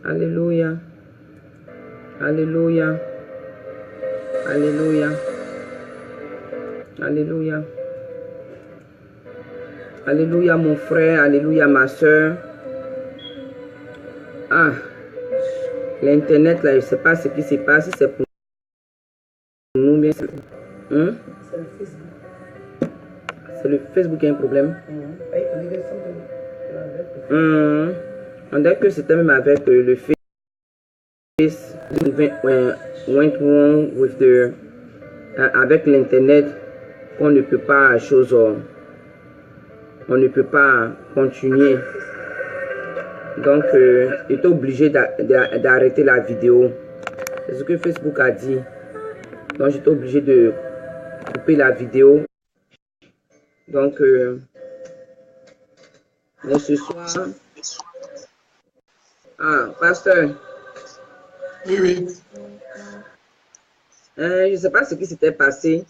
Alléluia. Alléluia. Alléluia. Alléluia. Alléluia mon frère. Alléluia ma soeur. Ah, l'internet là, je ne sais pas ce qui se passe. Si c'est pour nous, bien sûr. C'est le Facebook. C'est le Facebook qui a un problème. On dirait que c'était même avec le Face went wrong with the avec l'internet qu'on ne peut pas on ne peut pas continuer. Donc il est obligé d'arrêter la vidéo. C'est ce que Facebook a dit. Donc j'étais obligé de couper la vidéo. Donc ce soir. Ah, pasteur. Oui, oui. Je ne sais pas ce qui s'était passé,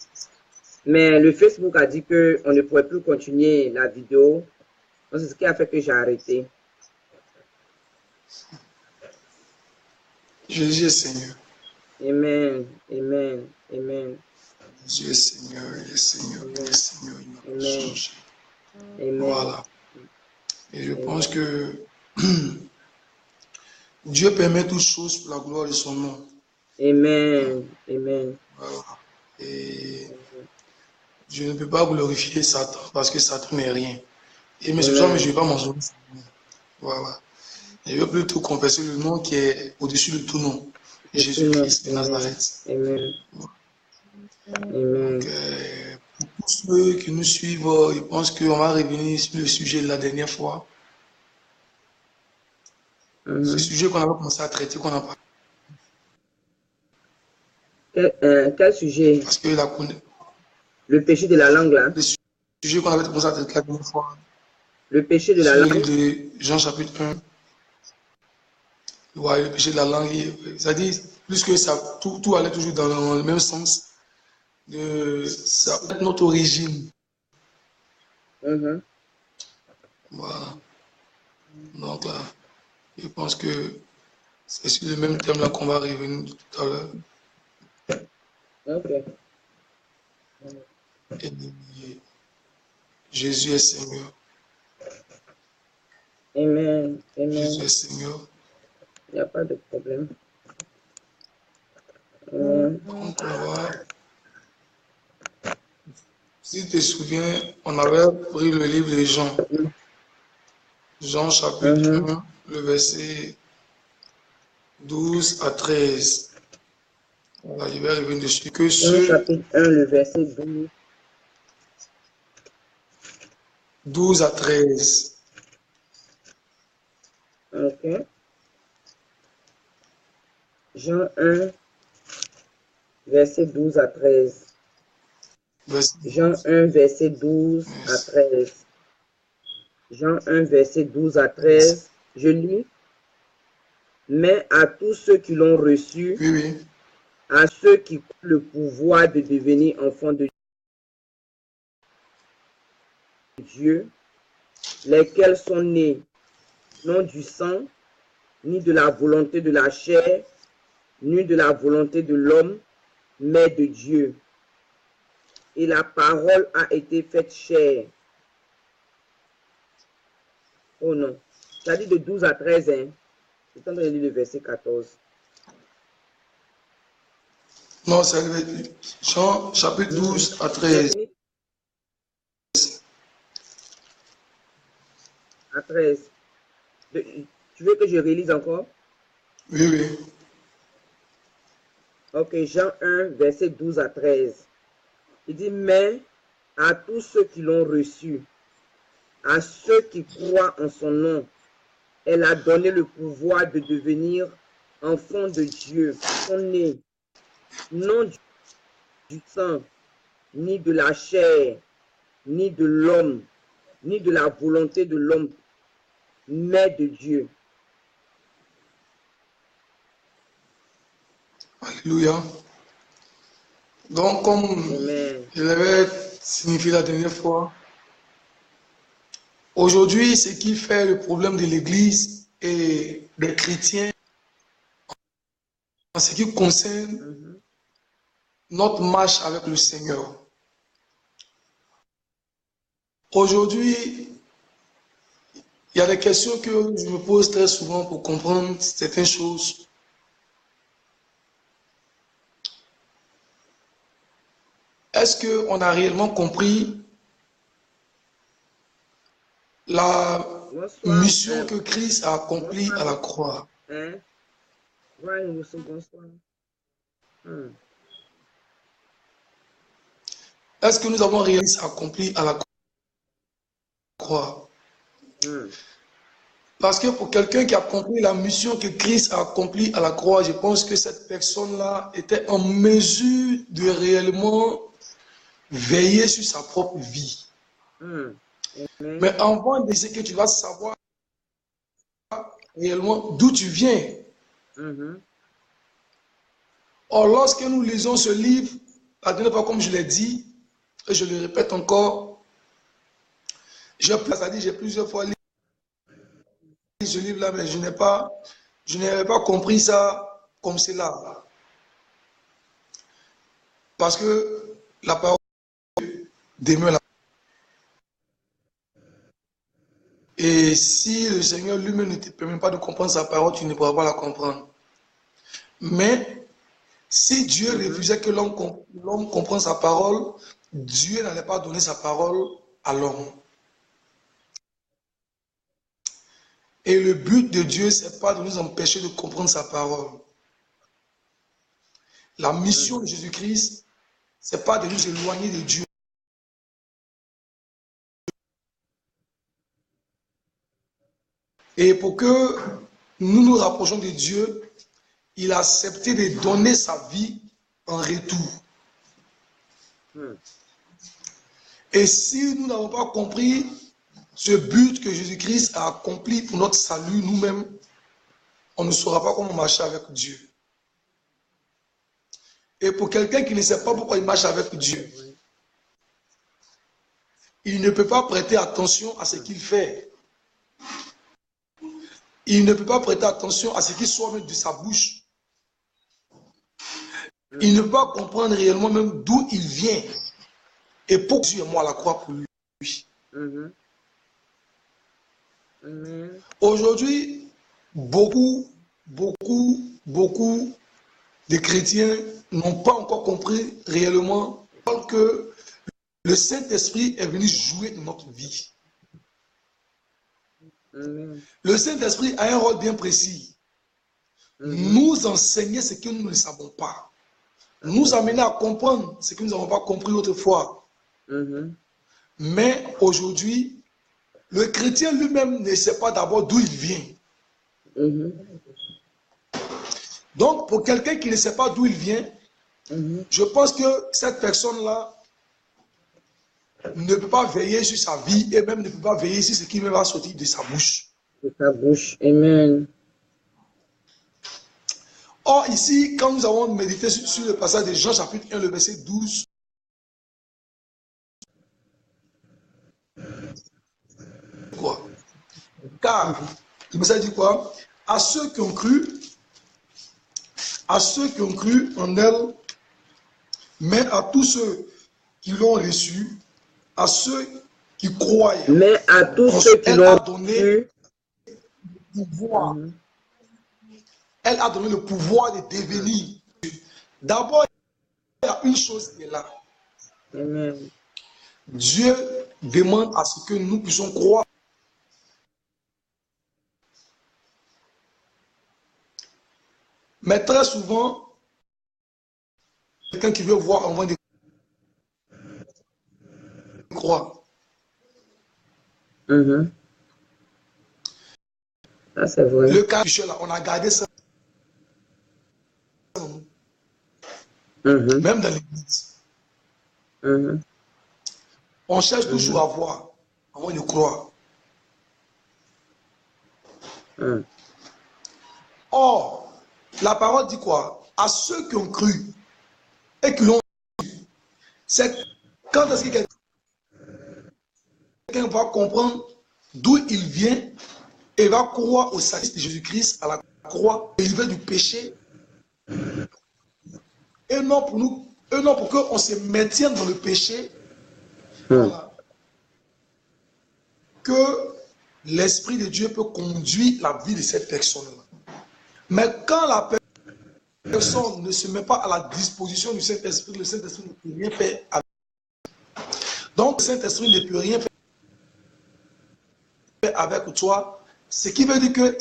mais le Facebook a dit qu'on ne pourrait plus continuer la vidéo. C'est ce qui a fait que j'ai arrêté. Jésus est Seigneur. Amen, amen, amen. Jésus est Seigneur, il est Seigneur, il est Seigneur, il m'a changé. Amen. Voilà. Et je pense que Dieu permet toutes choses pour la gloire de son nom. Amen, amen. Voilà. Et je ne peux pas glorifier Satan parce que Satan n'est rien. Et mais ce soir, je ne vais pas m'en. Voilà. Je veux plutôt confesser le nom qui est au-dessus de tout nom. Jésus-Christ de Nazareth. Amen. Amen. Donc, pour tous ceux qui nous suivent, je pense qu'on va revenir sur le sujet de la dernière fois. Ce sujet qu'on avait commencé à traiter, qu'on n'a pas. Quel sujet? Parce que le péché de la langue là. Le sujet qu'on avait commencé à traiter la dernière fois. Le péché de la langue. De Jean chapitre 1. Ouais, le péché de la langue. C'est-à-dire, plus que ça, tout allait toujours dans le même sens. De notre origine. Voilà. Donc là, je pense que c'est sur le même thème là qu'on va revenir tout à l'heure. Ok. Et Jésus est Seigneur. Amen. Amen. Jésus est Seigneur. Il n'y a pas de problème. Donc on va. Si tu te souviens, on avait pris le livre de Jean. Jean chapitre 1, le verset 12 à 13. Voilà, je vais revenir dessus. Que Jean chapitre 1, le verset 12. 12 à 13. Ok. Jean 1, verset 12 à 13. Jean 1, verset 12 à 13. Jean 1, verset 12 à 13. Je lis. Mais à tous ceux qui l'ont reçu, à ceux qui ont le pouvoir de devenir enfants de Dieu, lesquels sont nés non du sang, ni de la volonté de la chair, ni de la volonté de l'homme, mais de Dieu. Et la parole a été faite chair. Oh non, ça dit de 12 à 13, hein. Je suis en train de lire le verset 14. Non, c'est Jean chapitre 12 à 13. À 13. Tu veux que je relise encore? Oui, oui. Ok, Jean 1, verset 12 à 13. Il dit, mais à tous ceux qui l'ont reçu, à ceux qui croient en son nom, elle a donné le pouvoir de devenir enfants de Dieu, sont nés, non du sang, ni de la chair, ni de l'homme, ni de la volonté de l'homme, mais de Dieu. Alléluia. Donc, comme je l'avais signifié la dernière fois, Aujourd'hui, ce qui fait le problème de l'Église et des chrétiens en ce qui concerne notre marche avec le Seigneur. Aujourd'hui, il y a des questions que je me pose très souvent pour comprendre certaines choses. Est-ce qu'on a réellement compris la Bonsoir. mission que Christ a accomplie à la croix? Hein? Bonsoir. Est-ce que nous avons réalisé accompli à la croix? Parce que pour quelqu'un qui a compris la mission que Christ a accomplie à la croix, je pense que cette personne-là était en mesure de réellement veiller sur sa propre vie. Mais avant de dire que tu vas savoir réellement d'où tu viens. Or, lorsque nous lisons ce livre, la dernière fois, comme je l'ai dit, et je le répète encore, j'ai plusieurs fois lu ce livre-là, mais je n'avais pas compris ça comme cela. Parce que la parole demeure là. Et si le Seigneur lui-même ne te permet pas de comprendre sa parole, tu ne pourras pas la comprendre. Mais si Dieu refusait que l'homme comprenne sa parole, Dieu n'allait pas donner sa parole à l'homme. Et le but de Dieu, ce n'est pas de nous empêcher de comprendre sa parole. La mission de Jésus-Christ, ce n'est pas de nous éloigner de Dieu. Et pour que nous nous rapprochions de Dieu, il a accepté de donner sa vie en retour. Et si nous n'avons pas compris ce but que Jésus-Christ a accompli pour notre salut nous-mêmes, on ne saura pas comment marcher avec Dieu. Et pour quelqu'un qui ne sait pas pourquoi il marche avec Dieu, il ne peut pas prêter attention à ce qu'il fait. Il ne peut pas prêter attention à ce qui sort même de sa bouche. Il ne peut pas comprendre réellement même d'où il vient. Et pour Dieu et moi la croix pour lui. Aujourd'hui, beaucoup de chrétiens n'ont pas encore compris réellement que le Saint-Esprit est venu jouer dans notre vie. Le Saint-Esprit a un rôle bien précis. Nous enseigner ce que nous ne savons pas. Nous amener à comprendre ce que nous n'avons pas compris autrefois. Mais aujourd'hui, le chrétien lui-même ne sait pas d'abord d'où il vient. Donc, pour quelqu'un qui ne sait pas d'où il vient, je pense que cette personne-là ne peut pas veiller sur sa vie et même ne peut pas veiller sur ce qui va sortir de sa bouche. De sa bouche, amen. Or, ici, quand nous avons médité sur le passage de Jean chapitre 1, le verset 12, quoi? Car, le message dit quoi? À ceux qui ont cru en elle, mais à tous ceux qui l'ont reçu, à ceux qui croient. Mais à tous ceux qui l'ont reçu, pouvoir. Elle a donné le pouvoir de devenir. D'abord, il y a une chose qui est là. Amen. Dieu demande à ce que nous puissions croire. Mais très souvent, quelqu'un qui veut voir avant de croire. Ah, c'est vrai. Le cas là, on a gardé ça. Même dans l'église. On cherche toujours à voir avant de croire. Or, la parole dit quoi? À ceux qui ont cru et qui l'ont cru. C'est quand est-ce que quelqu'un va comprendre d'où il vient et va croire au sacrifice de Jésus-Christ à la croix, délivré du péché, et non pour nous, et non pour qu'on se maintienne dans le péché, voilà, que l'Esprit de Dieu peut conduire la vie de cette personne-là. Mais quand la personne ne se met pas à la disposition du Saint-Esprit, le Saint-Esprit ne peut rien faire avec. Donc, le Saint-Esprit ne peut rien faire avec toi, ce qui veut dire que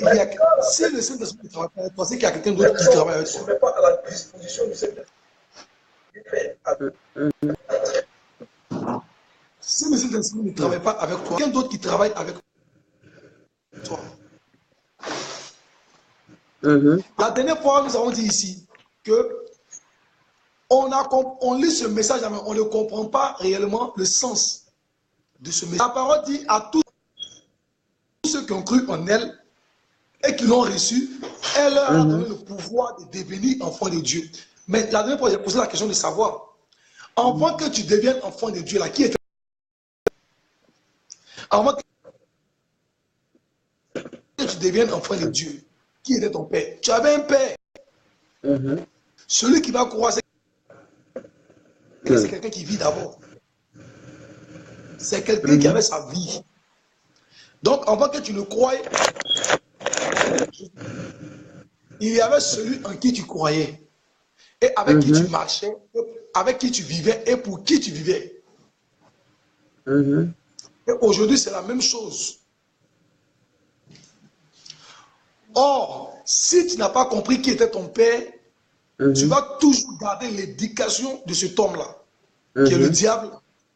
si le Saint-Esprit ne travaille pas avec toi, c'est qu'il y a quelqu'un d'autre qui travaille avec toi. Ne se met pas à la disposition du Saint-Esprit. Si le Saint-Esprit ne travaille pas avec toi, quelqu'un d'autre qui travaille avec toi. La dernière fois, nous avons dit ici que on lit ce message, mais on ne comprend pas réellement le sens de ce message. La parole dit à tous ceux qui ont cru en elle et qui l'ont reçu, elle leur a donné le pouvoir de devenir enfant de Dieu. Mais la dernière fois, j'ai posé la question de savoir, avant que tu deviennes enfant de Dieu, là, qui était? Avant que tu deviennes enfant de Dieu, qui était ton père? Tu avais un père. Celui qui va croire, c'est quelqu'un qui vit d'abord. C'est quelqu'un qui avait sa vie. Donc, avant que tu ne croyais, il y avait celui en qui tu croyais, et avec qui tu marchais, avec qui tu vivais, et pour qui tu vivais. Et aujourd'hui, c'est la même chose. Or, si tu n'as pas compris qui était ton père, tu vas toujours garder l'éducation de cet homme-là, qui est le diable,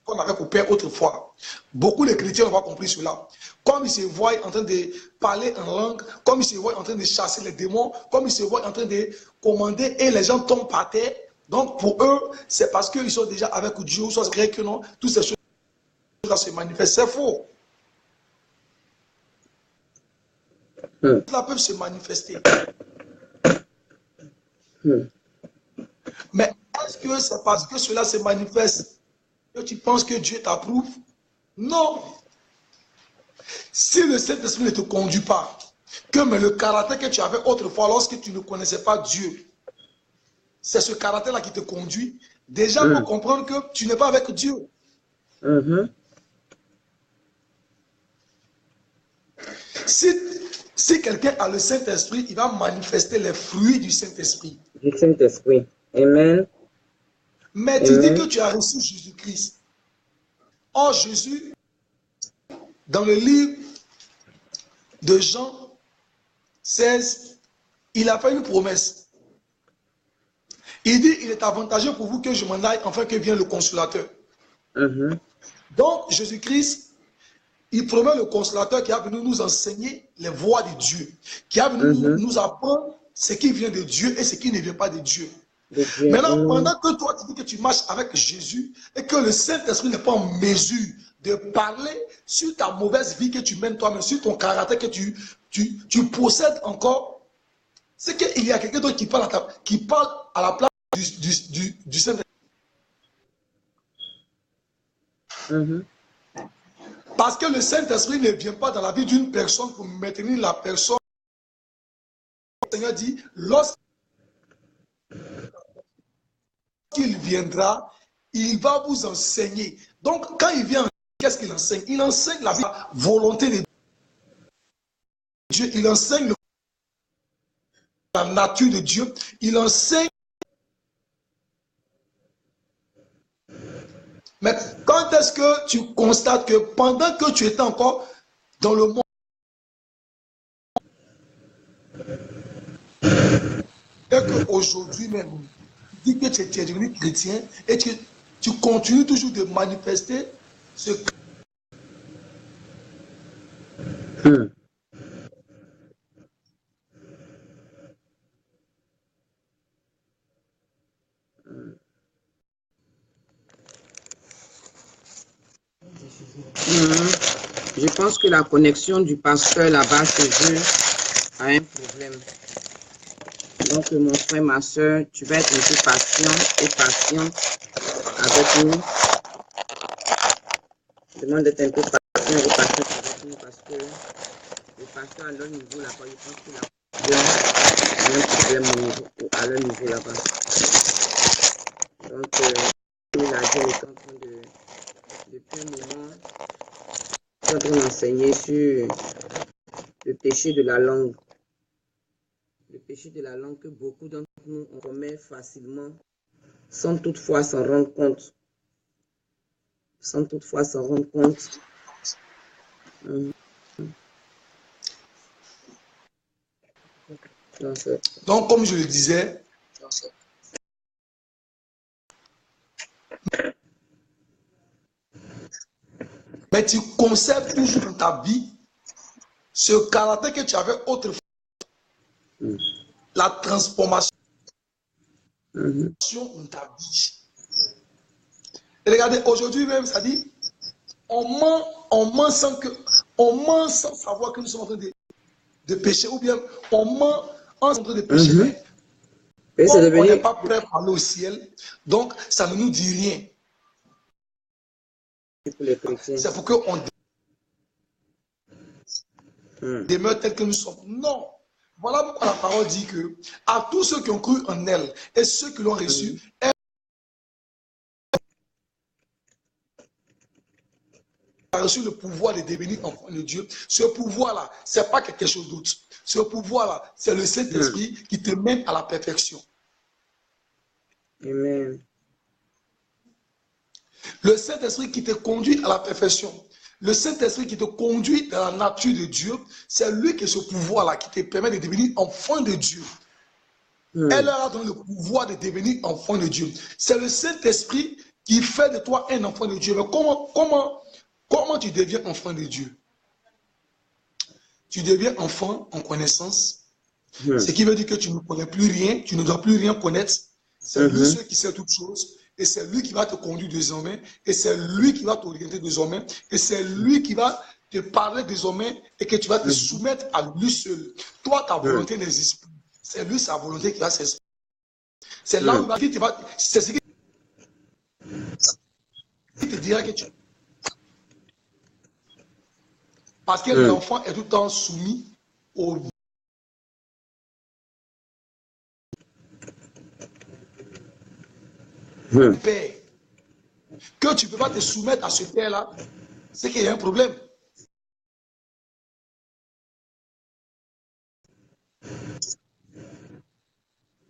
qu'on avait pour père autrefois. Beaucoup de chrétiens n'ont pas compris cela. Comme ils se voient en train de parler en langue, comme ils se voient en train de chasser les démons, comme ils se voient en train de commander et les gens tombent par terre. Donc pour eux, c'est parce qu'ils sont déjà avec Dieu, soit c'est vrai que non, toutes ces choses-là se manifestent. C'est faux. Cela peut se manifester. Mais est-ce que c'est parce que cela se manifeste que tu penses que Dieu t'approuve? Non. Si le Saint-Esprit ne te conduit pas, que mais le caractère que tu avais autrefois lorsque tu ne connaissais pas Dieu, c'est ce caractère-là qui te conduit, déjà pour comprendre que tu n'es pas avec Dieu. Si quelqu'un a le Saint-Esprit, il va manifester les fruits du Saint-Esprit. Du Saint-Esprit. Amen. Mais tu dis que tu as reçu Jésus-Christ. Or, Jésus, dans le livre de Jean 16, il a fait une promesse. Il dit, il est avantageux pour vous que je m'en aille, afin que vienne le consolateur. Donc, Jésus-Christ, il promet le consolateur qui a venu nous enseigner les voies de Dieu, qui a venu nous apprendre ce qui vient de Dieu et ce qui ne vient pas de Dieu. Maintenant, pendant que toi, tu dis que tu marches avec Jésus et que le Saint-Esprit n'est pas en mesure de parler sur ta mauvaise vie que tu mènes toi-même, sur ton caractère que tu possèdes encore, c'est qu'il y a quelqu'un d'autre qui parle à la place du Saint-Esprit. Parce que le Saint-Esprit ne vient pas dans la vie d'une personne pour maintenir la personne. Le Seigneur dit, lorsqu'il viendra, il va vous enseigner. Donc, quand il vient, qu'est-ce qu'il enseigne? Il enseigne la volonté de Dieu. Il enseigne la nature de Dieu. Il enseigne. Mais quand est-ce que tu constates que pendant que tu étais encore dans le monde, et qu'aujourd'hui même, tu dis que tu es devenu chrétien et que tu continues toujours de manifester ce Je pense que la connexion du pasteur là-bas chez eux a un problème. Donc, mon frère, ma soeur, tu vas être un peu patient et patient avec nous. Je demande d'être un peu patient et patient avec nous parce que le pasteur à leur niveau là-bas, je pense qu'il a bien un problème à leur niveau là-bas. Donc, il a dit, elle est en train depuis un moment, il est en train d'enseigner sur le péché de la langue. Le péché de la langue que beaucoup d'entre nous on commet facilement sans toutefois s'en rendre compte. Sans toutefois s'en rendre compte. Donc, comme je le disais, mais tu conserves toujours dans ta vie ce caractère que tu avais autrefois. La transformation dans ta vie. Et regardez, aujourd'hui même, ça dit, on ment sans savoir que nous sommes en train de pécher, ou bien on ment en train de pécher. Mais on n'est pas prêt à aller au ciel, donc ça ne nous dit rien. C'est pour qu'on demeure tel que nous sommes. Non. Voilà pourquoi la parole dit que à tous ceux qui ont cru en elle et ceux qui l'ont reçu, elle a reçu le pouvoir de devenir enfant de Dieu. Ce pouvoir-là, ce n'est pas quelque chose d'autre. Ce pouvoir-là, c'est le Saint-Esprit qui te mène à la perfection. Amen. Le Saint-Esprit qui te conduit à la perfection. Le Saint-Esprit qui te conduit dans la nature de Dieu, c'est lui qui a ce pouvoir-là qui te permet de devenir enfant de Dieu. Elle a donné le pouvoir de devenir enfant de Dieu. C'est le Saint-Esprit qui fait de toi un enfant de Dieu. Mais comment tu deviens enfant de Dieu? Tu deviens enfant en connaissance. Ce qui veut dire que tu ne connais plus rien, tu ne dois plus rien connaître. C'est lui seul qui sait toutes choses. Et c'est lui qui va te conduire désormais. Et c'est lui qui va t'orienter désormais. Et c'est lui qui va te parler désormais. Et que tu vas te soumettre à lui seul. Toi, ta volonté n'existe plus. C'est lui sa volonté qui va s'exprimer. C'est là où il va. C'est ce qui te dira que tu. Parce que l'enfant est tout le temps soumis au Père. Que tu ne peux pas te soumettre à ce Père-là, c'est qu'il y a un problème.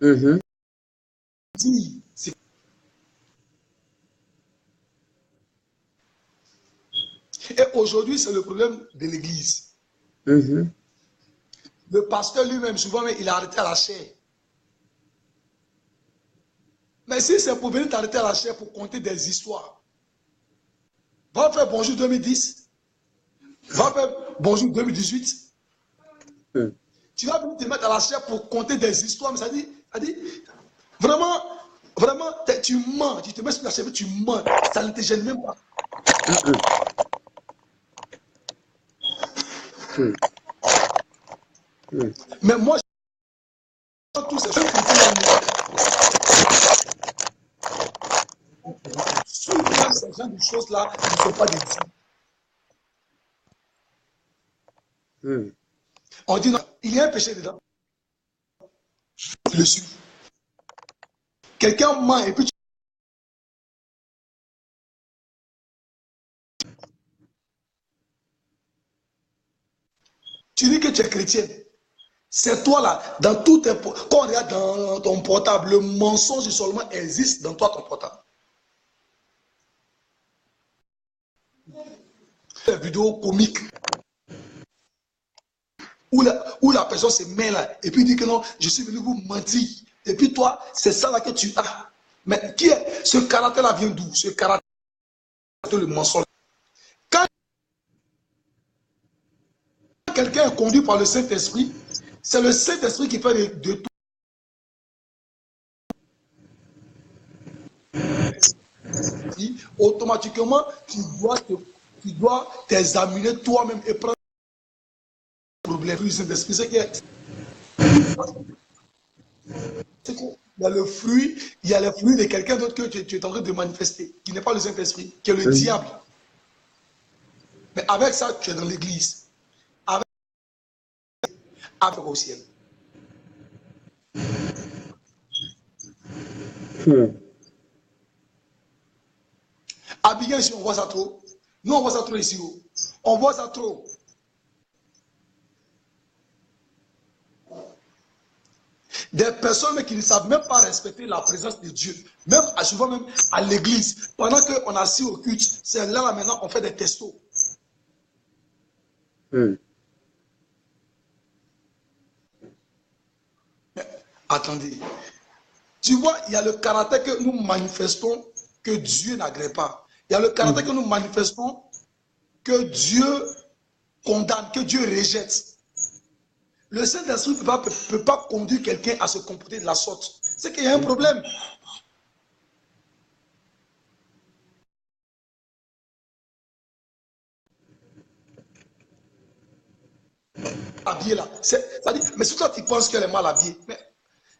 Et aujourd'hui, c'est le problème de l'Église. Le pasteur lui-même, souvent, il est arrêté à la chair. Mais si c'est pour venir t'arrêter à la chair pour compter des histoires, va faire bonjour 2010, va faire bonjour 2018. Tu vas venir te mettre à la chair pour compter des histoires, mais ça dit vraiment, tu mens, tu te mets sur la chair, tu mens, ça ne te gêne même pas. Mais moi, tous ces choses ces genre de choses-là ne sont pas des dieux. On dit non, il y a un péché dedans. Tu le suis. Quelqu'un ment et puis tu dis que tu es chrétien. C'est toi là, dans tout tes, quand on regarde dans ton portable, le mensonge seulement existe dans toi, ton portable. Une vidéo comique où la personne se met là et puis dit que non, je suis venu vous mentir. Et puis toi, c'est ça là que tu as. Mais qui est ce caractère-là vient d'où? Ce caractère, le mensonge. Quand quelqu'un est conduit par le Saint-Esprit, c'est le Saint-Esprit qui fait de tout. Automatiquement, tu dois t'examiner toi-même et prendre le problème du Saint-Esprit. C'est qu'il y a le fruit, il y a les fruits de quelqu'un d'autre que tu es en train de manifester, qui n'est pas le Saint-Esprit, qui est le diable. Mais avec ça, tu es dans l'église. Avec au ciel. Abigail, ici, on voit ça trop. Nous, on voit ça trop ici. On voit ça trop. Des personnes qui ne savent même pas respecter la présence de Dieu. Même, souvent même à l'église. Pendant qu'on est assis au culte, c'est là, maintenant, on fait des testos. Mais, attendez. Tu vois, il y a le caractère que nous manifestons que Dieu n'agrée pas. Il y a le caractère que nous manifestons que Dieu condamne, que Dieu rejette. Le Saint-Esprit ne peut pas conduire quelqu'un à se comporter de la sorte. C'est qu'il y a un problème. Habillée là. Mais si toi tu penses qu'elle est mal habillée, mais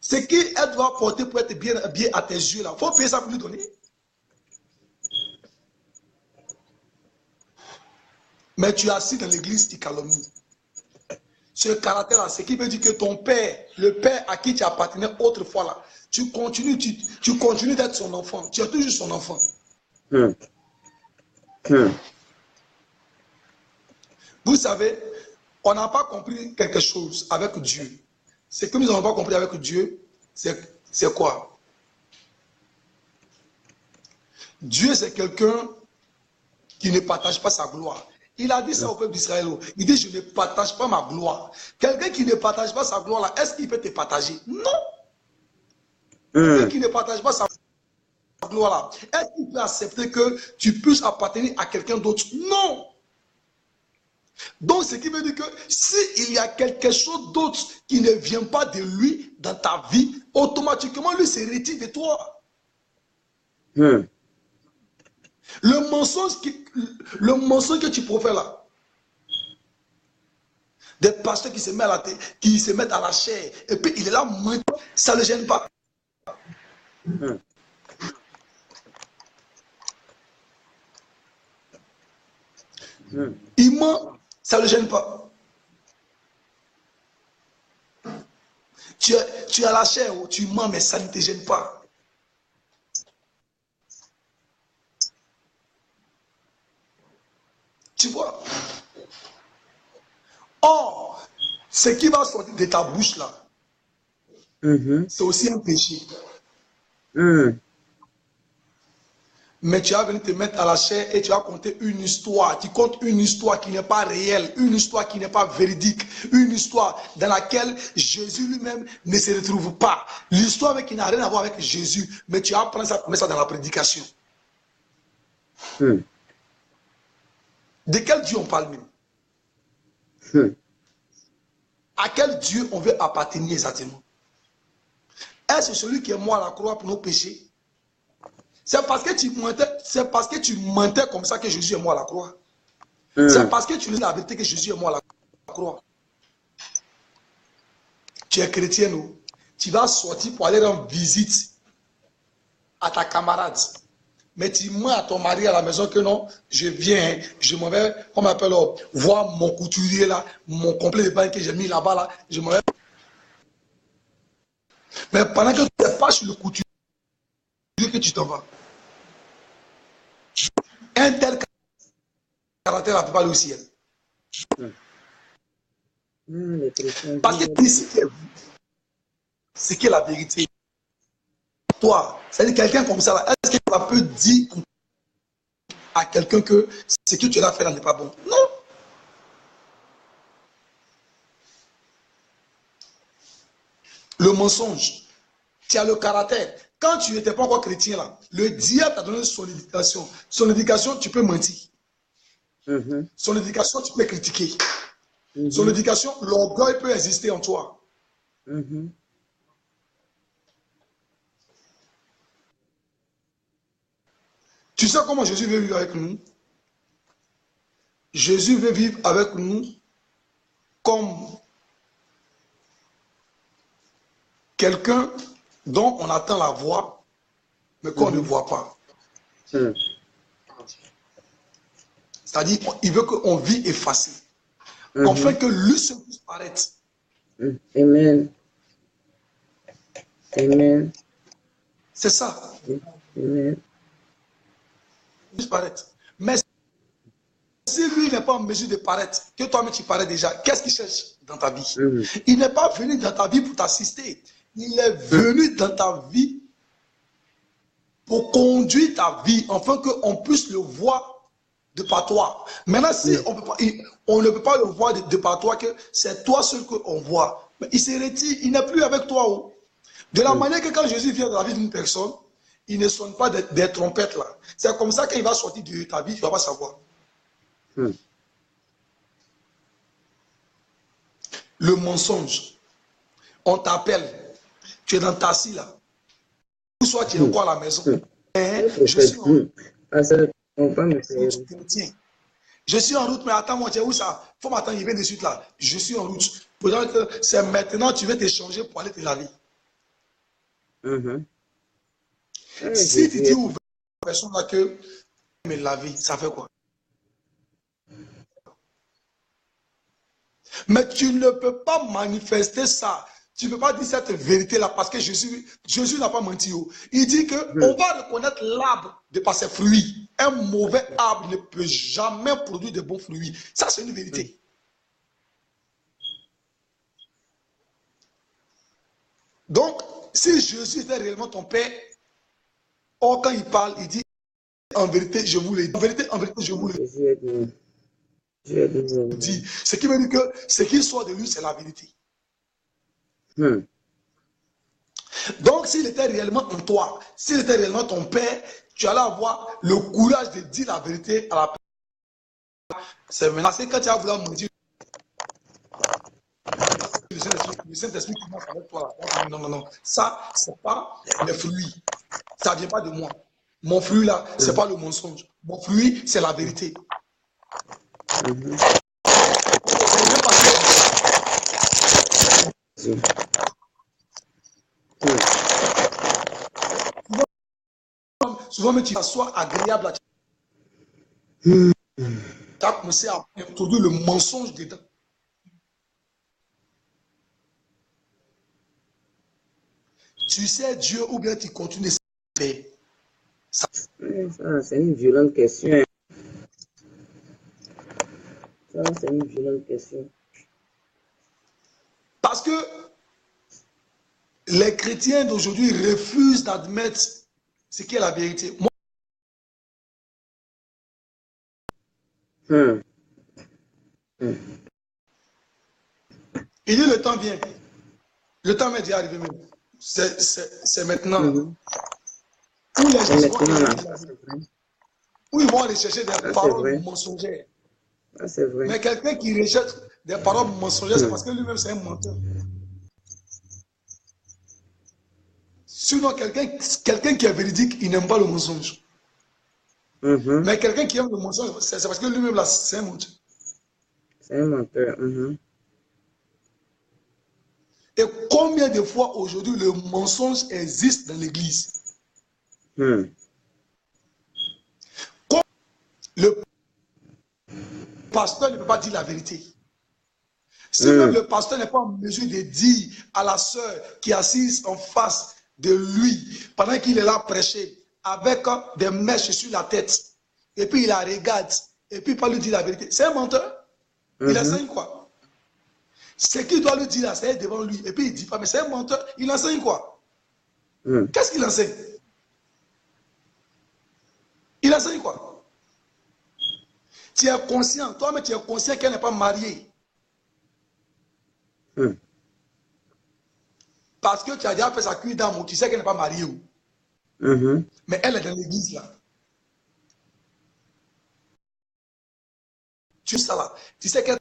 ce qu'elle doit porter pour être bien habillée à tes yeux là, il faut payer ça pour lui donner. Mais tu es assis dans l'église, tu calomnies. Ce caractère-là, ce qui veut dire que ton père, le père à qui tu appartenais autrefois là, tu continues d'être son enfant. Tu es toujours son enfant. Vous savez, on n'a pas compris quelque chose avec Dieu. Ce que nous n'avons pas compris avec Dieu, c'est quoi? Dieu, c'est quelqu'un qui ne partage pas sa gloire. Il a dit ça au peuple d'Israël. Il dit, je ne partage pas ma gloire. Quelqu'un qui ne partage pas sa gloire, là, est-ce qu'il peut te partager? Non. Quelqu'un qui ne partage pas sa gloire, là, est-ce qu'il peut accepter que tu puisses appartenir à quelqu'un d'autre? Non. Donc, ce qui veut dire que s'il y a quelque chose d'autre qui ne vient pas de lui dans ta vie, automatiquement, lui se retire de toi. Le mensonge que tu profères là, des pasteurs qui se mettent à la tête, qui se mettent à la chair, et puis il est là, ça ne le gêne pas. Il ment, ça ne le gêne pas. Tu as la chair, tu mens, mais ça ne te gêne pas. Tu vois? Or, ce qui va sortir de ta bouche là, c'est aussi un péché. Mais tu vas venir te mettre à la chair et tu vas compter une histoire. Tu comptes une histoire qui n'est pas réelle, une histoire qui n'est pas véridique, une histoire dans laquelle Jésus lui-même ne se retrouve pas. L'histoire qui n'a rien à voir avec Jésus, mais tu vas prendre ça pour mettre ça dans la prédication. De quel Dieu on parle même? À quel Dieu on veut appartenir exactement? Est-ce celui qui est mort à la croix pour nos péchés? C'est parce que tu mentais comme ça que Jésus est mort à la croix. C'est parce que tu dis la vérité que Jésus est mort à la croix. Tu es chrétien, non? Tu vas sortir pour aller rendre visite à ta camarade. Mais tu mens à ton mari à la maison que non, je viens, je m'en vais, on m'appelle, voir mon couturier là, mon complet de bain que j'ai mis là-bas là, je m'en vais. Mais pendant que tu n'es pas sur le couturier, que tu t'en vas. Un tel caractère ne peut pas aller au ciel. Parce que ici, c'est qui est la vérité. Toi, c'est-à-dire quelqu'un comme ça, est-ce que tu peux dire à quelqu'un que ce que tu as fait là n'est pas bon? Non. Le mensonge, tu as le caractère. Quand tu n'étais pas encore chrétien là, le diable t'a donné son éducation. Son éducation, tu peux mentir. Son éducation, tu peux critiquer. Son éducation, l'orgueil peut exister en toi. Tu sais comment Jésus veut vivre avec nous? Jésus veut vivre avec nous comme quelqu'un dont on attend la voix, mais qu'on ne voit pas. C'est-à-dire, il veut qu'on vit effacé. Afin que lui se puisse paraître. Amen. Amen. C'est ça. Amen. Puisse paraître. Mais si lui n'est pas en mesure de paraître, que toi-même tu parais déjà, qu'est-ce qu'il cherche dans ta vie? Il n'est pas venu dans ta vie pour t'assister. Il est venu dans ta vie pour conduire ta vie, afin qu'on puisse le voir de par toi. Maintenant, si on ne peut pas le voir de par toi, que c'est toi seul qu'on voit. Mais il se retire, il n'est plus avec toi. Oh. De la manière que quand Jésus vient dans la vie d'une personne, il ne sonne pas des trompettes là. C'est comme ça qu'il va sortir de ta vie, tu ne vas pas savoir. Le mensonge. On t'appelle, tu es dans ta scie là. Ou soit tu es encore à la maison. Je suis en route. Je suis en route, mais attends-moi, tu es où ça? Il faut m'attendre, il vient de suite là. Je suis en route. Peut-être que c'est maintenant tu veux t'échanger pour aller te laver. Si tu dis aux personnes là que me laver, ça fait quoi? Mais tu ne peux pas manifester ça. Tu ne peux pas dire cette vérité-là parce que Jésus n'a pas menti. Il dit qu'on va reconnaître l'arbre de par ses fruits. Un mauvais arbre ne peut jamais produire de bons fruits. Ça, c'est une vérité. Donc, si Jésus était réellement ton Père, or quand il parle, il dit en vérité, je vous l'ai dit. En vérité, je vous l'ai dit. Ce qui veut dire que ce qu'il soit de lui, c'est la vérité. Donc, s'il était réellement en toi, s'il était réellement ton Père, tu allais avoir le courage de dire la vérité à la personne. C'est maintenant quand tu vas vouloir mentir, le Saint-Esprit qui marche avec toi. Non. Ça, c'est pas les fruits. Ça ne vient pas de moi. Mon fruit là, ce n'est pas le mensonge. Mon fruit, c'est la vérité. Souvent, mais tu sois agréable à tu as commencé à introduire le mensonge dedans. Tu sais Dieu ou bien tu continues de faire? Ça, c'est une violente question. Ça, c'est une violente question. Parce que les chrétiens d'aujourd'hui refusent d'admettre ce qui est la vérité. Moi, il dit le temps vient. Le temps m'est déjà arrivé même. C'est maintenant. Où les gens où ils vont aller chercher des paroles mensongères. Vrai. Mais quelqu'un qui rejette des paroles mensongères, c'est parce que lui-même c'est un menteur. Sinon, quelqu'un qui est véridique, il n'aime pas le mensonge. Mais quelqu'un qui aime le mensonge, c'est parce que lui-même là, c'est un menteur. C'est un menteur. Et combien de fois aujourd'hui le mensonge existe dans l'église? Le pasteur ne peut pas dire la vérité. Si même le pasteur n'est pas en mesure de dire à la sœur qui est assise en face de lui, pendant qu'il est là prêcher, avec des mèches sur la tête, et puis il la regarde, et puis il pas lui dire la vérité, c'est un menteur. Il enseigne quoi? Ce qu'il doit lui dire là, c'est devant lui, et puis il dit pas, mais c'est un menteur, il enseigne quoi? Qu'est-ce qu'il enseigne? Il enseigne quoi? Tu es conscient, toi-même tu es conscient qu'elle n'est pas mariée. Parce que tu as déjà fait sa cuite d'amour, tu sais qu'elle n'est pas mariée. Mais elle est dans l'église là. Tu sais là, tu sais qu'elle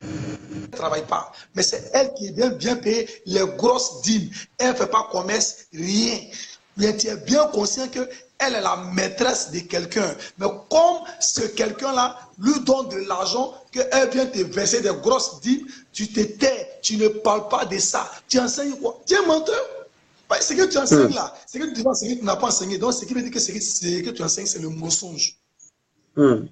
ne travaille pas. Mais c'est elle qui est bien payée les grosses dîmes. Elle ne fait pas commerce, rien. Mais tu es bien conscient que elle est la maîtresse de quelqu'un. Mais comme ce quelqu'un-là lui donne de l'argent, qu'elle vient te verser des grosses dîmes, tu te tais, tu ne parles pas de ça. Tu enseignes quoi? Tu es menteur. Ce que tu enseignes là, c'est que tu n'as pas enseigné. Donc, ce qui veut dire que ce que tu enseignes, c'est le mensonge. Hum.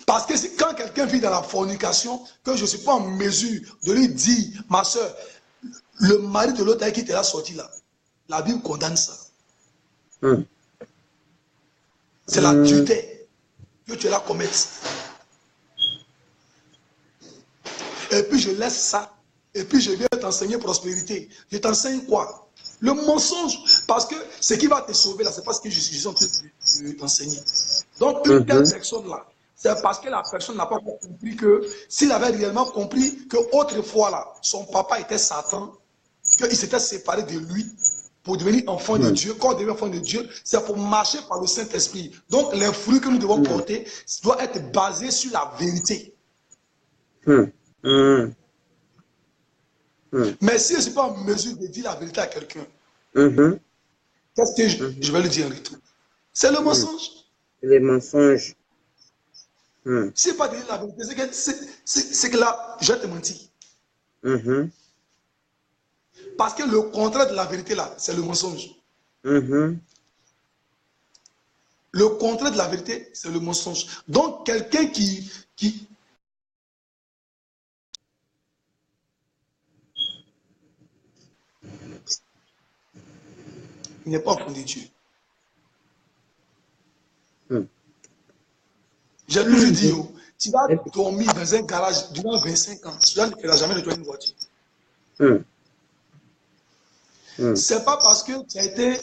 Parce que quand quelqu'un vit dans la fornication, que je ne suis pas en mesure de lui dire, ma soeur, le mari de l'autre qui te l'a sorti là, la Bible condamne ça. Hum. C'est l'adultère que tu la commettes. Et puis je laisse ça. Et puis je viens t'enseigner prospérité. Je t'enseigne quoi? Le mensonge. Parce que ce qui va te sauver là, c'est pas ce que je suis en train de t'enseigner. Donc une telle personne là, c'est parce que la personne n'a pas compris que, s'il avait réellement compris que autrefois là, son papa était Satan, qu'il s'était séparé de lui pour devenir enfant de Dieu. Quand on devient enfant de Dieu, c'est pour marcher par le Saint-Esprit. Donc les fruits que nous devons porter doivent être basés sur la vérité. Mais si je ne suis pas en mesure de dire la vérité à quelqu'un, qu'est-ce que je vais lui dire en retour? C'est le mensonge. Les mensonges. Si je n'ai pas dit la vérité, c'est que là, je vais te mentir. Parce que le contraire de la vérité, là, c'est le mensonge. Le contraire de la vérité, c'est le mensonge. Donc, quelqu'un qui n'est pas enfant de Dieu. J'ai toujours dit, tu vas dormir dans un garage durant 25 ans, cela ne fera jamais de toi une voiture. C'est pas parce que tu as été,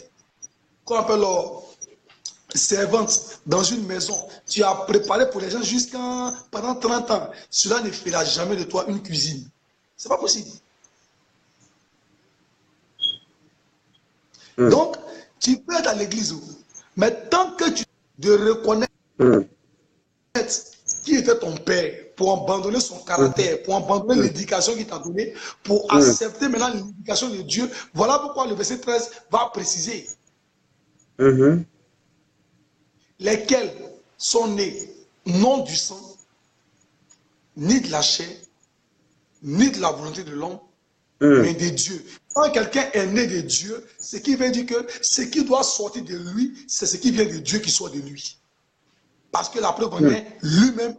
qu'on appelle servante dans une maison, tu as préparé pour les gens pendant 30 ans, cela ne fera jamais de toi une cuisine. C'est pas possible. Donc, tu peux être à l'église, mais tant que tu te reconnais qui était ton père, pour abandonner son caractère, pour abandonner l'éducation qu'il t'a donnée, pour accepter maintenant l'éducation de Dieu, voilà pourquoi le verset 13 va préciser lesquels sont nés non du sang, ni de la chair, ni de la volonté de l'homme, mais de Dieu. Quand quelqu'un est né de Dieu, ce qui veut dire que ce qui doit sortir de lui, c'est ce qui vient de Dieu qui sort de lui. Parce que la preuve en est, lui-même,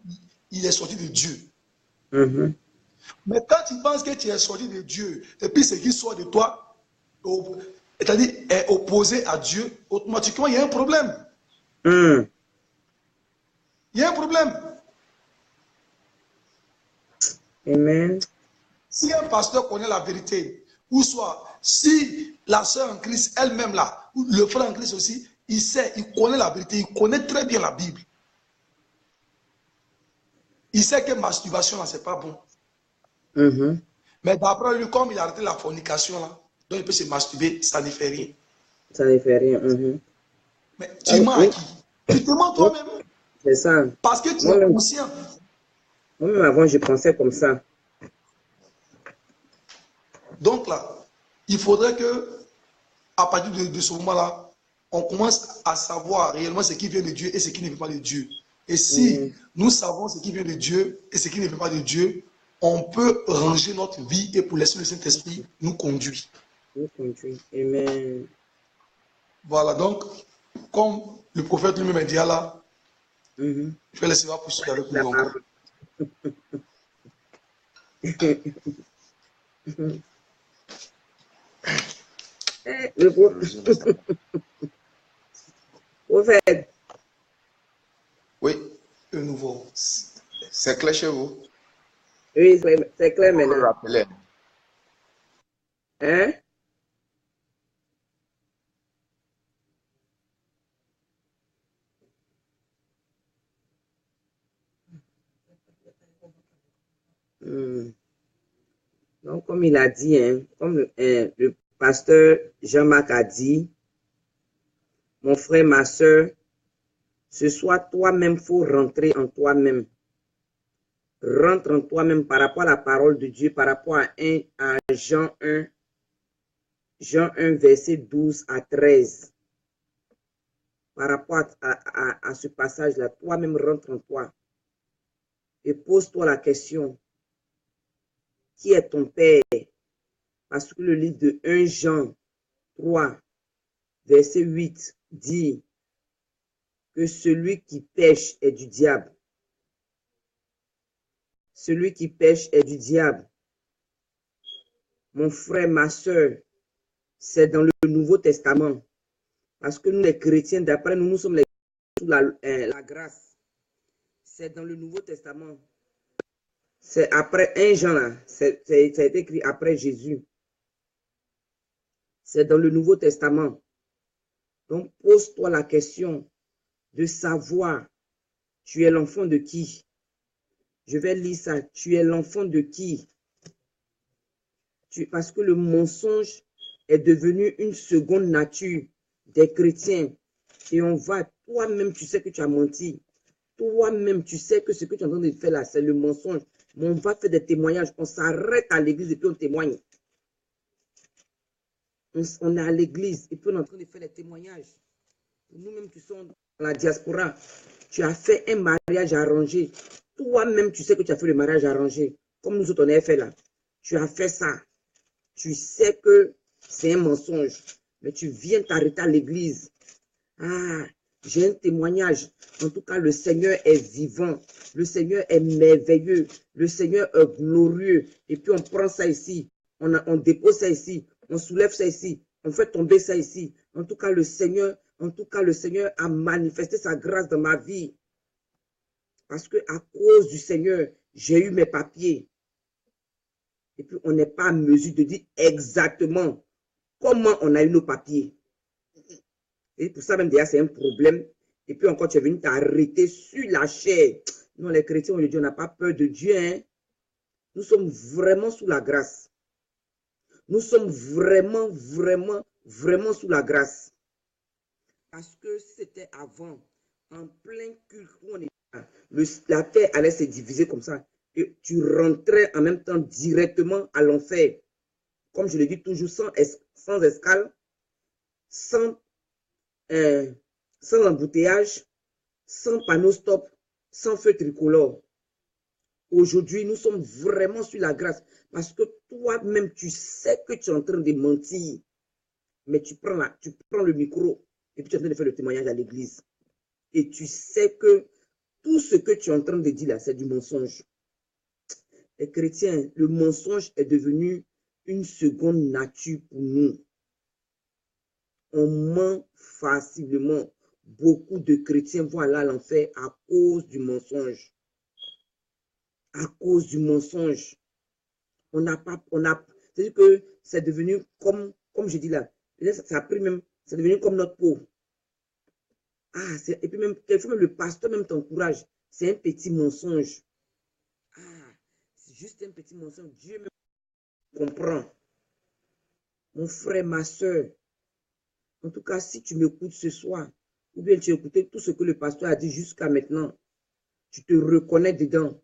il est sorti de Dieu. Mais quand tu penses que tu es sorti de Dieu, et puis ce qui sort de toi, c'est-à-dire est opposé à Dieu, automatiquement, il y a un problème. Il y a un problème. Amen. Si un pasteur connaît la vérité, ou soit si la sœur en Christ elle-même là, ou le frère en Christ aussi, il sait, il connaît la vérité, il connaît très bien la Bible. Il sait que masturbation là, c'est pas bon. Mais d'après lui, comme il a arrêté la fornication là, donc il peut se masturber, ça ne fait rien. Ça ne fait rien. Mais tu mens à qui? Tu te mens toi-même. C'est ça. Parce que tu es conscient. Moi-même avant, je pensais comme ça. Donc là, il faudrait que, à partir de ce moment-là, on commence à savoir réellement ce qui vient de Dieu et ce qui ne vient pas de Dieu. Et si nous savons ce qui vient de Dieu et ce qui ne vient pas de Dieu, on peut ranger notre vie et pour laisser le Saint-Esprit nous conduire. Nous conduire. Amen. Voilà, donc, comme le prophète lui-même a dit là, je vais laisser la poursuivre avec nous encore. Le prophète. Oui, de nouveau. C'est clair chez vous? Oui, c'est clair maintenant. Hein? Donc, comme il a dit, comme le pasteur Jean-Marc a dit, mon frère, ma soeur, ce soir, toi-même, il faut rentrer en toi-même. Rentre en toi-même par rapport à la parole de Dieu, par rapport à Jean 1, verset 12 à 13. Par rapport à ce passage-là, toi-même rentre en toi. Et pose-toi la question, qui est ton Père? Parce que le livre de 1 Jean 3, verset 8 dit que celui qui pêche est du diable. Celui qui pêche est du diable. Mon frère, ma soeur, c'est dans le Nouveau Testament. Parce que nous, les chrétiens, d'après nous, nous sommes les sous la grâce. C'est dans le Nouveau Testament. C'est après 1 Jean, là. Ça a été écrit après Jésus. C'est dans le Nouveau Testament. Donc, pose-toi la question de savoir, tu es l'enfant de qui? Je vais lire ça. Tu es l'enfant de qui? Parce que le mensonge est devenu une seconde nature des chrétiens. Et on va, toi-même, tu sais que tu as menti. Toi-même, tu sais que ce que tu es en train de faire là, c'est le mensonge. Mais on va faire des témoignages. On s'arrête à l'église et puis on témoigne. On est à l'église et puis on est en train de faire des témoignages. Nous-mêmes qui sommes dans la diaspora, tu as fait un mariage arrangé. Toi-même, tu sais que tu as fait le mariage arrangé. Comme nous autres, on a fait là. Tu as fait ça. Tu sais que c'est un mensonge. Mais tu viens t'arrêter à l'église. Ah, j'ai un témoignage. En tout cas, le Seigneur est vivant. Le Seigneur est merveilleux. Le Seigneur est glorieux. Et puis, on prend ça ici. On dépose ça ici. On soulève ça ici. On fait tomber ça ici. En tout cas, le Seigneur a manifesté sa grâce dans ma vie. Parce que à cause du Seigneur, j'ai eu mes papiers. Et puis, on n'est pas en mesure de dire exactement comment on a eu nos papiers. Et pour ça, même déjà, c'est un problème. Et puis encore, tu es venu t'arrêter sur la chair. Non, les chrétiens, aujourd'hui, on n'a pas peur de Dieu. Hein? Nous sommes vraiment sous la grâce. Nous sommes vraiment sous la grâce. Parce que c'était avant, en plein culte, où on est, la terre allait se diviser comme ça. Et tu rentrais en même temps directement à l'enfer. Comme je le dis toujours, sans escale, sans embouteillage, sans panneau stop, sans feu tricolore. Aujourd'hui, nous sommes vraiment sur la grâce parce que toi-même, tu sais que tu es en train de mentir, mais tu prends le micro et puis tu es en train de faire le témoignage à l'église. Et tu sais que tout ce que tu es en train de dire là, c'est du mensonge. Les chrétiens, le mensonge est devenu une seconde nature pour nous. On ment facilement. Beaucoup de chrétiens vont aller à l'enfer à cause du mensonge. À cause du mensonge. C'est-à-dire que c'est devenu comme je dis là, ça a pris même, c'est devenu comme notre peau. Ah, et puis même, quelquefois même le pasteur même t'encourage. C'est un petit mensonge. Ah, c'est juste un petit mensonge. Dieu me comprend. Mon frère, ma soeur. En tout cas, si tu m'écoutes ce soir, ou bien tu as écouté tout ce que le pasteur a dit jusqu'à maintenant, tu te reconnais dedans.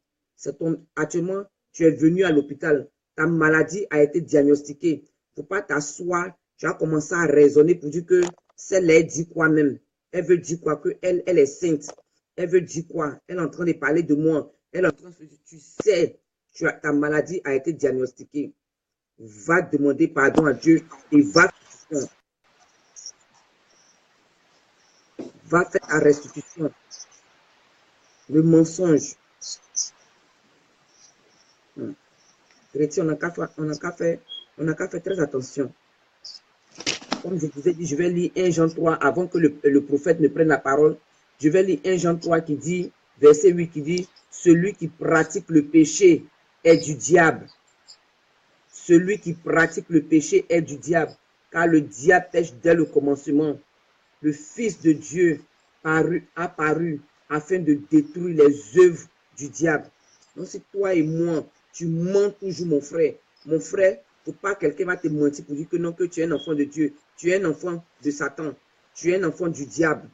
Actuellement, tu es venu à l'hôpital. Ta maladie a été diagnostiquée. Il ne faut pas t'asseoir. Tu as commencé à raisonner pour dire que celle-là dit quoi même. Elle veut dire quoi? Elle est sainte. Elle veut dire quoi? Elle est en train de parler de moi. Elle est en train de dire, tu sais, ta maladie a été diagnostiquée. Va demander pardon à Dieu et va faire ta restitution. Le mensonge. Chrétien, on n'a qu'à faire très attention. Comme je vous ai dit, je vais lire 1 Jean 3 avant que le prophète ne prenne la parole. Je vais lire 1 Jean 3 qui dit, verset 8 qui dit, celui qui pratique le péché est du diable. Celui qui pratique le péché est du diable, car le diable pêche dès le commencement. Le Fils de Dieu a paru afin de détruire les œuvres du diable. Donc, c'est toi et moi, tu mens toujours, mon frère. Mon frère, il ne faut pas que quelqu'un va te mentir pour dire que non, que tu es un enfant de Dieu. Tu es un enfant de Satan. Tu es un enfant du diable.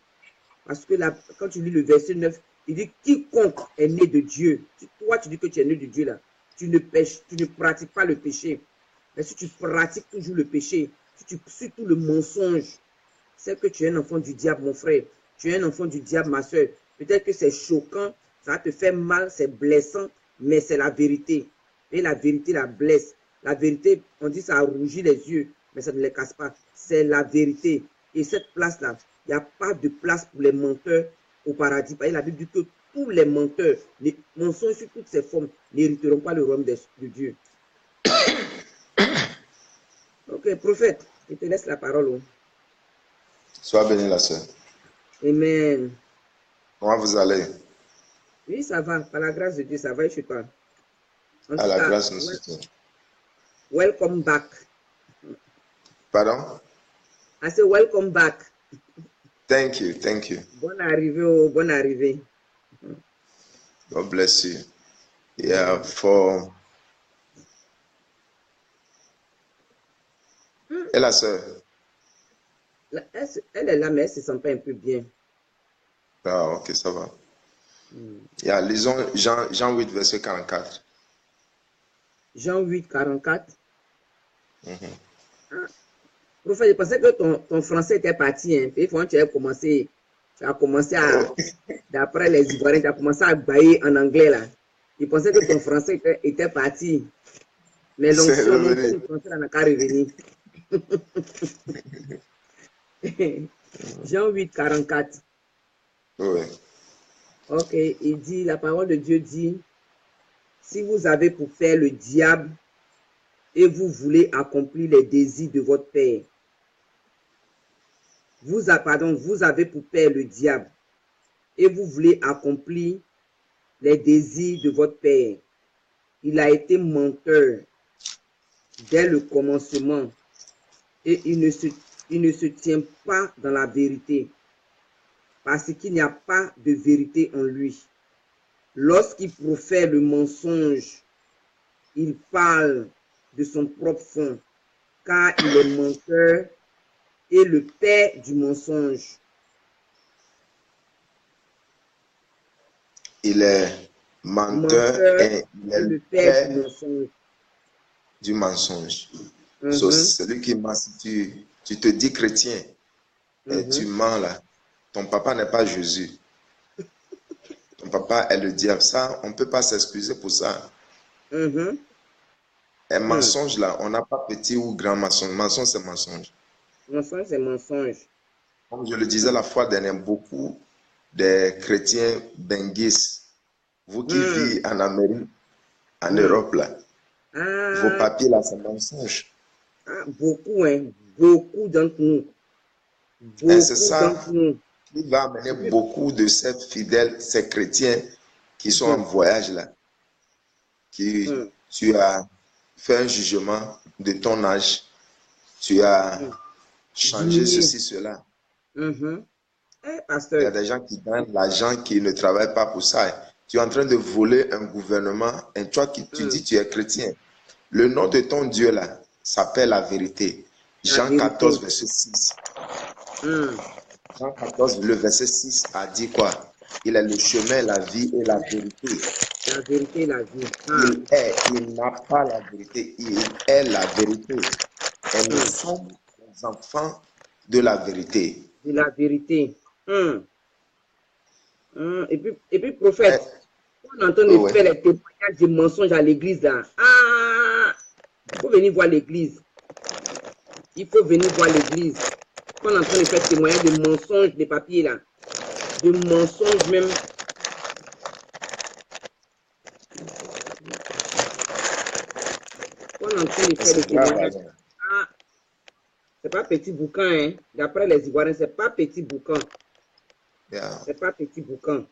Parce que là, quand tu lis le verset 9, il dit quiconque est né de Dieu. Toi, tu dis que tu es né de Dieu là. Tu ne pêches, tu ne pratiques pas le péché. Mais si tu pratiques toujours le péché, surtout le mensonge, c'est que tu es un enfant du diable, mon frère. Tu es un enfant du diable, ma soeur. Peut-être que c'est choquant, ça va te faire mal, c'est blessant, mais c'est la vérité. Et la vérité la blesse. La vérité, on dit ça rougit les yeux, mais ça ne les casse pas. C'est la vérité. Et cette place-là, il n'y a pas de place pour les menteurs au paradis. Parce que la Bible dit que tous les menteurs, les mensonges sur toutes ces formes, n'hériteront pas le royaume de Dieu. Ok, prophète, je te laisse la parole. Sois béni, la sœur. Amen. Comment vous allez? Oui, ça va. Par la grâce de Dieu, ça va et chez toi. À la grâce, nous sommes. Welcome back. Pardon? I say welcome back. Thank you, thank you. Bonne arrivée, bonne arrivée. God bless you. Yeah, for... Et la sœur? Elle est là, mais elle se sent pas un peu bien. Ah, ok, ça va. Yeah, lisons Jean 8, verset 44. Jean 8, 44. Prophète, je pensais que ton français était parti. Hein. Il faut que tu as commencé à, d'après les Ivoiriens, tu as commencé à bailler en anglais là. Je pensais que ton français était parti. Mais l'onction, le français n'a qu'à revenir. Jean 8, 44. Oui. Ok, il dit, la parole de Dieu dit, si vous avez pour faire le diable et vous voulez accomplir les désirs de votre père, vous avez pour père le diable et vous voulez accomplir les désirs de votre père. Il a été menteur dès le commencement et il ne se tient pas dans la vérité parce qu'il n'y a pas de vérité en lui. Lorsqu'il profère le mensonge, il parle de son propre fond, car il est menteur et le père du mensonge. Il est menteur et il est le père du mensonge. So, celui qui ment, si tu te dis chrétien et tu mens là, ton papa n'est pas Jésus. Ton papa est le diable. Ça, on ne peut pas s'excuser pour ça. Un mensonge là, on n'a pas petit ou grand mensonge. Mensonge, c'est mensonge. Mensonge, c'est mensonge. Comme je le disais la fois dernière, beaucoup de chrétiens benguistes, vous qui vivez en Amérique, en Europe là, vos papiers là, c'est mensonge. Beaucoup, hein, beaucoup d'entre nous. C'est ça qui va amener beaucoup de ces fidèles, ces chrétiens qui sont en voyage là, qui tu as fait un jugement de ton âge, tu as changé ceci, cela. Pasteur. Il y a des gens qui gagnent l'argent, qui ne travaillent pas pour ça. Tu es en train de voler un gouvernement et toi qui tu dis tu es chrétien. Le nom de ton Dieu là s'appelle la vérité. Jean 14, verset 6. Jean 14, le verset 6 a dit quoi? Il est le chemin, la vie et la vérité. La vérité et la vie. Il n'a pas la vérité, il est la vérité. Et nous sommes les enfants de la vérité. De la vérité. Et puis, prophète, on entend faire les témoignages de mensonges à l'église là. Il faut venir voir l'église. Il faut venir voir l'église. On est en train de faire témoignage de mensonges, des papiers là. De mensonges même. On est en train de faire des témoignages. C'est pas petit boucan, hein. D'après les Ivoiriens, c'est pas petit boucan. C'est pas petit boucan.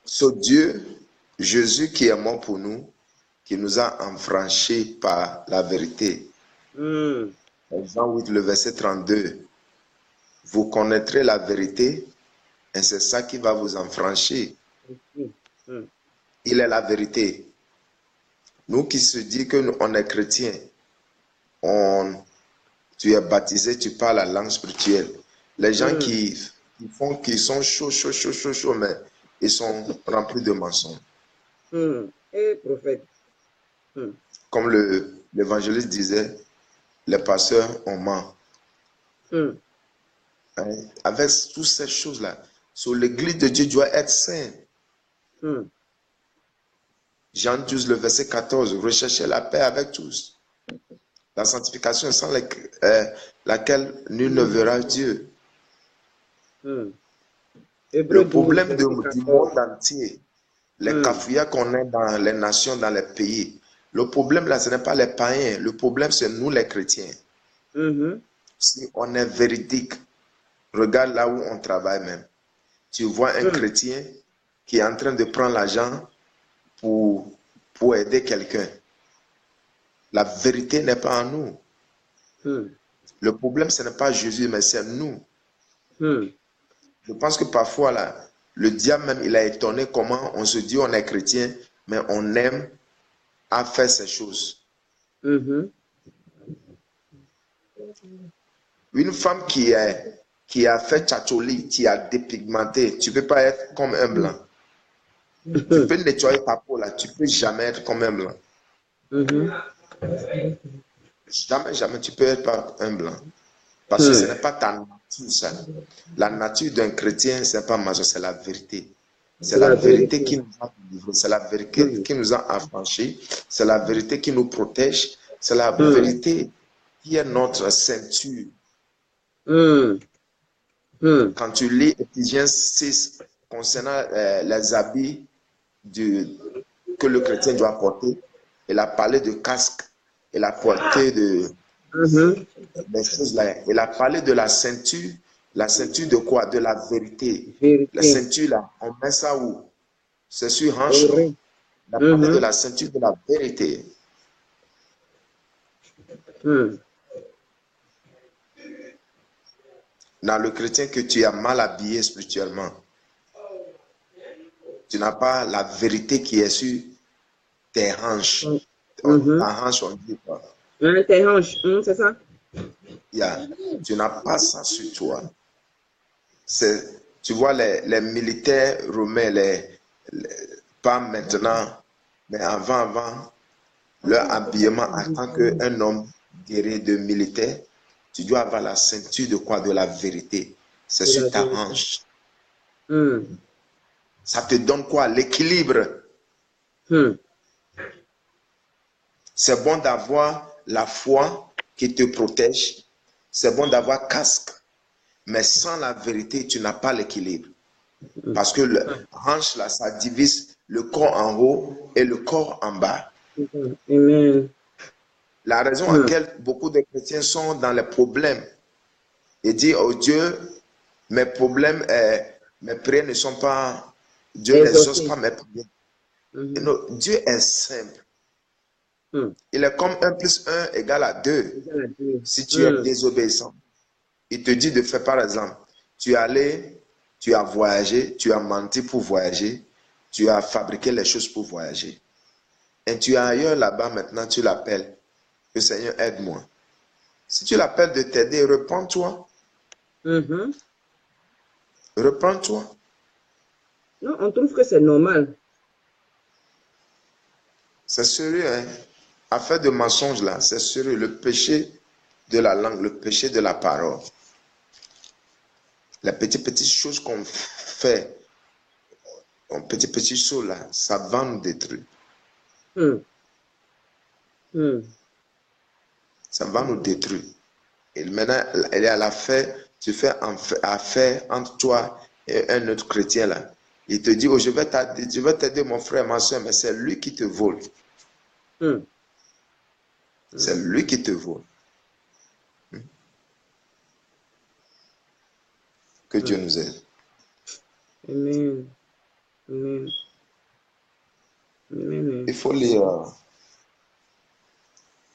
So Dieu, Jésus qui est mort pour nous, qui nous a enfranchis par la vérité. Jean 8, le verset 32. Vous connaîtrez la vérité et c'est ça qui va vous enfranchir. Il est la vérité. Nous qui se disons qu'on est chrétien, tu es baptisé, tu parles la langue spirituelle. Les gens qui sont chauds, mais ils sont remplis de mensonges. Prophète. Comme l'évangéliste disait, les pasteurs ont ment. Avec toutes ces choses-là, sur l'église de Dieu doit être sainte. Jean 12, le verset 14, recherchez la paix avec tous. La sanctification sans laquelle nul ne verra Dieu. Hébreux Le 12, problème verset du 14. monde entier, les cafouillas qu'on a dans les nations, dans les pays, le problème là, ce n'est pas les païens. Le problème, c'est nous les chrétiens. Si on est véridique, regarde là où on travaille même. Tu vois un chrétien qui est en train de prendre l'argent pour aider quelqu'un. La vérité n'est pas en nous. Le problème, ce n'est pas Jésus, mais c'est nous. Je pense que parfois, là, le diable même, il a étonné comment on se dit on est chrétien, mais on aime à faire ces choses. Une femme qui a fait tchatcholi, qui a dépigmenté, tu ne peux pas être comme un blanc. Tu peux nettoyer ta peau là, tu ne peux jamais être comme un blanc. Jamais, jamais tu peux être pas un blanc. Parce que ce n'est pas ta nature, ça. La nature d'un chrétien, ce n'est pas majeur, c'est la vérité. C'est la vérité qui nous a délivrés, c'est la vérité qui nous a affranchis, c'est la vérité qui nous protège, c'est la vérité qui est notre ceinture. Quand tu lis Éphésiens 6 concernant les habits que le chrétien doit porter, il a parlé de casque, il a porté des choses là, il a parlé de la ceinture de quoi? De la vérité. La ceinture là, on met ça où? C'est sur hanche, non? Il a parlé de la ceinture de la vérité. Dans le chrétien que tu as mal habillé spirituellement, tu n'as pas la vérité qui est sur tes hanches. Ta hanche, on dit quoi? Tes hanches, c'est ça? Yeah. Tu n'as pas ça sur toi. Tu vois les militaires romains, pas maintenant, mais avant, leur habillement en tant qu'un homme guerrier de militaire, tu dois avoir la ceinture de quoi? De la vérité. C'est sur ta hanche. Ça te donne quoi? L'équilibre. C'est bon d'avoir la foi qui te protège. C'est bon d'avoir casque. Mais sans la vérité, tu n'as pas l'équilibre. Parce que le hanche, là, ça divise le corps en haut et le corps en bas. Amen. La raison à laquelle beaucoup de chrétiens sont dans les problèmes. Ils disent, oh Dieu, mes problèmes, mes prières ne sont pas... Dieu n'exauce pas mes prières. Non, Dieu est simple. Il est comme 1 plus 1 égale à 2. Si tu es désobéissant, il te dit de faire, par exemple, tu es allé, tu as voyagé, tu as menti pour voyager, tu as fabriqué les choses pour voyager. Et tu es ailleurs là-bas, maintenant tu l'appelles. Le Seigneur, aide-moi. Si tu l'appelles de t'aider, reprends-toi. Reprends-toi. Non, on trouve que c'est normal. C'est sérieux, hein? Affaire de mensonge là, c'est sérieux. Le péché de la langue, le péché de la parole. Les petites choses qu'on fait, en petits choses là, ça va nous détruire. Ça va nous détruire. Et maintenant, elle est à l'affaire, tu fais affaire entre toi et un autre chrétien là. Il te dit, oh, je vais t'aider mon frère, ma soeur, mais c'est lui qui te vole. C'est lui qui te vole. Que Dieu nous aide. Amen. Amen. Amen. Il faut lire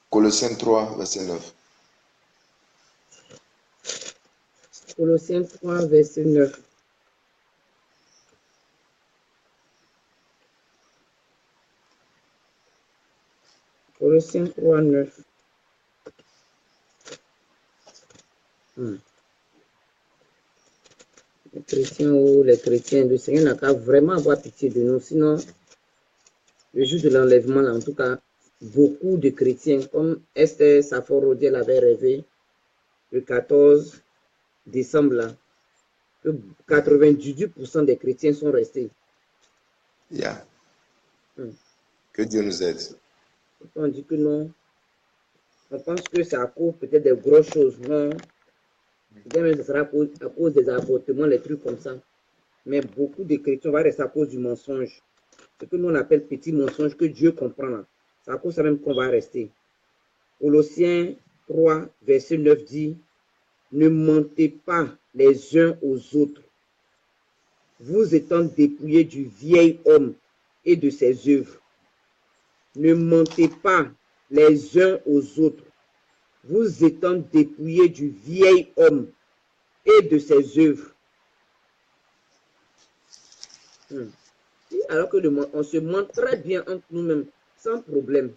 Colossiens 3, verset 9. Colossiens 3, verset 9. Colossiens 3, 9. Les chrétiens, les chrétiens, le Seigneur n'a qu'à vraiment avoir pitié de nous. Sinon, le jour de l'enlèvement, en tout cas, beaucoup de chrétiens, comme Esther Saphorodiel l'avait rêvé, le 14 décembre, là, que 98% des chrétiens sont restés. Yeah. Que Dieu nous aide. On dit que non. On pense que c'est à cause peut-être des grosses choses. Non. Peut-être même ce sera à cause des avortements, les trucs comme ça. Mais beaucoup de chrétiens vont rester à cause du mensonge. Ce que nous on appelle petit mensonge que Dieu comprend là. C'est à cause de ça même qu'on va rester. Colossiens 3, verset 9 dit, ne mentez pas les uns aux autres, vous étant dépouillés du vieil homme et de ses œuvres. Ne mentez pas les uns aux autres, vous étant dépouillés du vieil homme et de ses œuvres. Alors que on se ment très bien entre nous-mêmes, sans problème.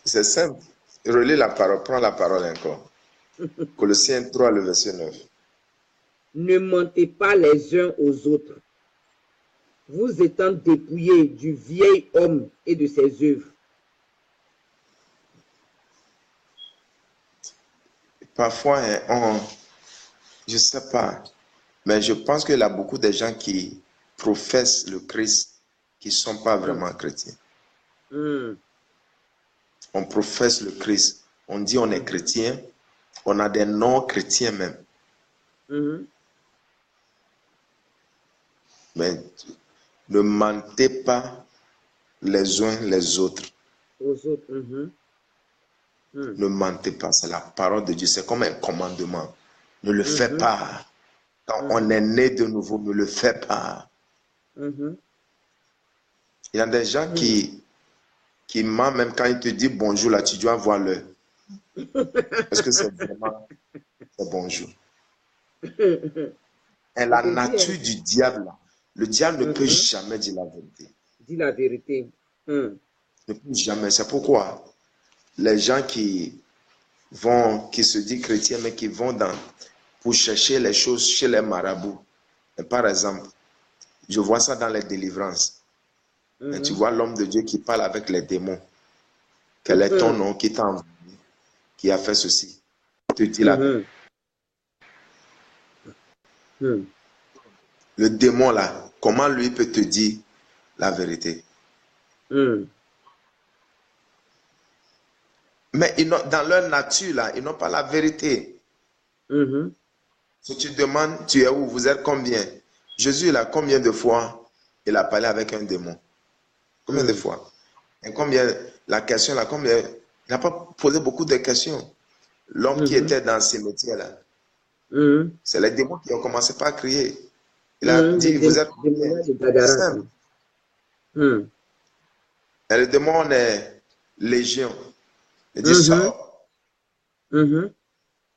C'est simple. Relis la parole, prends la parole encore. Colossiens 3, le verset 9. Ne mentez pas les uns aux autres, vous étant dépouillés du vieil homme et de ses œuvres. Parfois, je ne sais pas, mais je pense qu'il y a beaucoup de gens qui professent le Christ qui ne sont pas vraiment chrétiens. On professe le Christ, on dit on est chrétien, on a des noms chrétiens même. Mais ne mentez pas les uns les autres. Ne mentez pas, c'est la parole de Dieu, c'est comme un commandement. Ne le fais pas. Quand on est né de nouveau, ne le fais pas. Il y a des gens qui mentent même quand ils te disent bonjour, là, tu dois voir l'heure. Parce que c'est vraiment c'est bonjour. Et la nature du diable, le diable ne peut jamais dire la vérité. Dis la vérité. Ne peut jamais. C'est pourquoi les gens qui se disent chrétiens, mais qui vont pour chercher les choses chez les marabouts. Et par exemple, je vois ça dans les délivrances. Et tu vois l'homme de Dieu qui parle avec les démons. Quel est ton nom qui t'a envoyé, qui a fait ceci? Te dit la vérité. Le démon là, comment lui peut te dire la vérité? Mais dans leur nature là, ils n'ont pas la vérité. Si tu demandes, tu es où? Vous êtes combien? Jésus là, combien de fois il a parlé avec un démon? Combien de fois? Et combien, la question là, combien? Il n'a pas posé beaucoup de questions. L'homme qui était dans ces métiers là, c'est les démons qui ont commencé par crier. Il a dit, vous êtes combien? Simple. Et le démon est légion. Il dit, sors.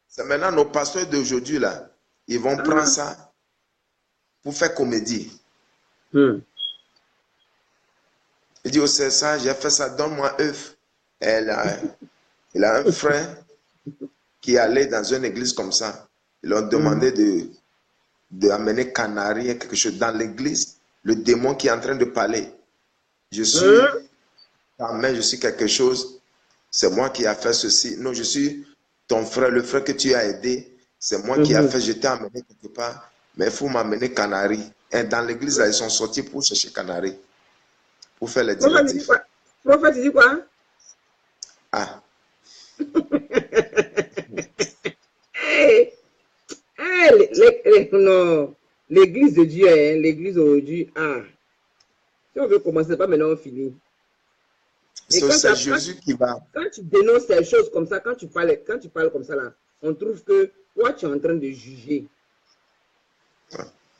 C'est maintenant nos pasteurs d'aujourd'hui là, ils vont prendre ça pour faire comédie. Il dit, oh c'est ça, j'ai fait ça, donne-moi œuf. Il a un frère qui allait dans une église comme ça. Ils ont demandé d'amener canari et quelque chose dans l'église. Le démon qui est en train de parler. Je suis ta main, je suis quelque chose. C'est moi qui a fait ceci. Non, je suis ton frère, le frère que tu as aidé. C'est moi qui a fait, je t'ai amené quelque part. Mais il faut m'amener canari. Et dans l'église, là, ils sont sortis pour chercher canari. Pour faire les directifs. Prophète, tu dis quoi? Ah. Non, l'église de Dieu, l'église aujourd'hui, si on veut commencer, c'est pas maintenant on finit. C'est Jésus qui va. Quand tu dénonces ces choses comme ça, quand tu parles comme ça là, on trouve que toi tu es en train de juger.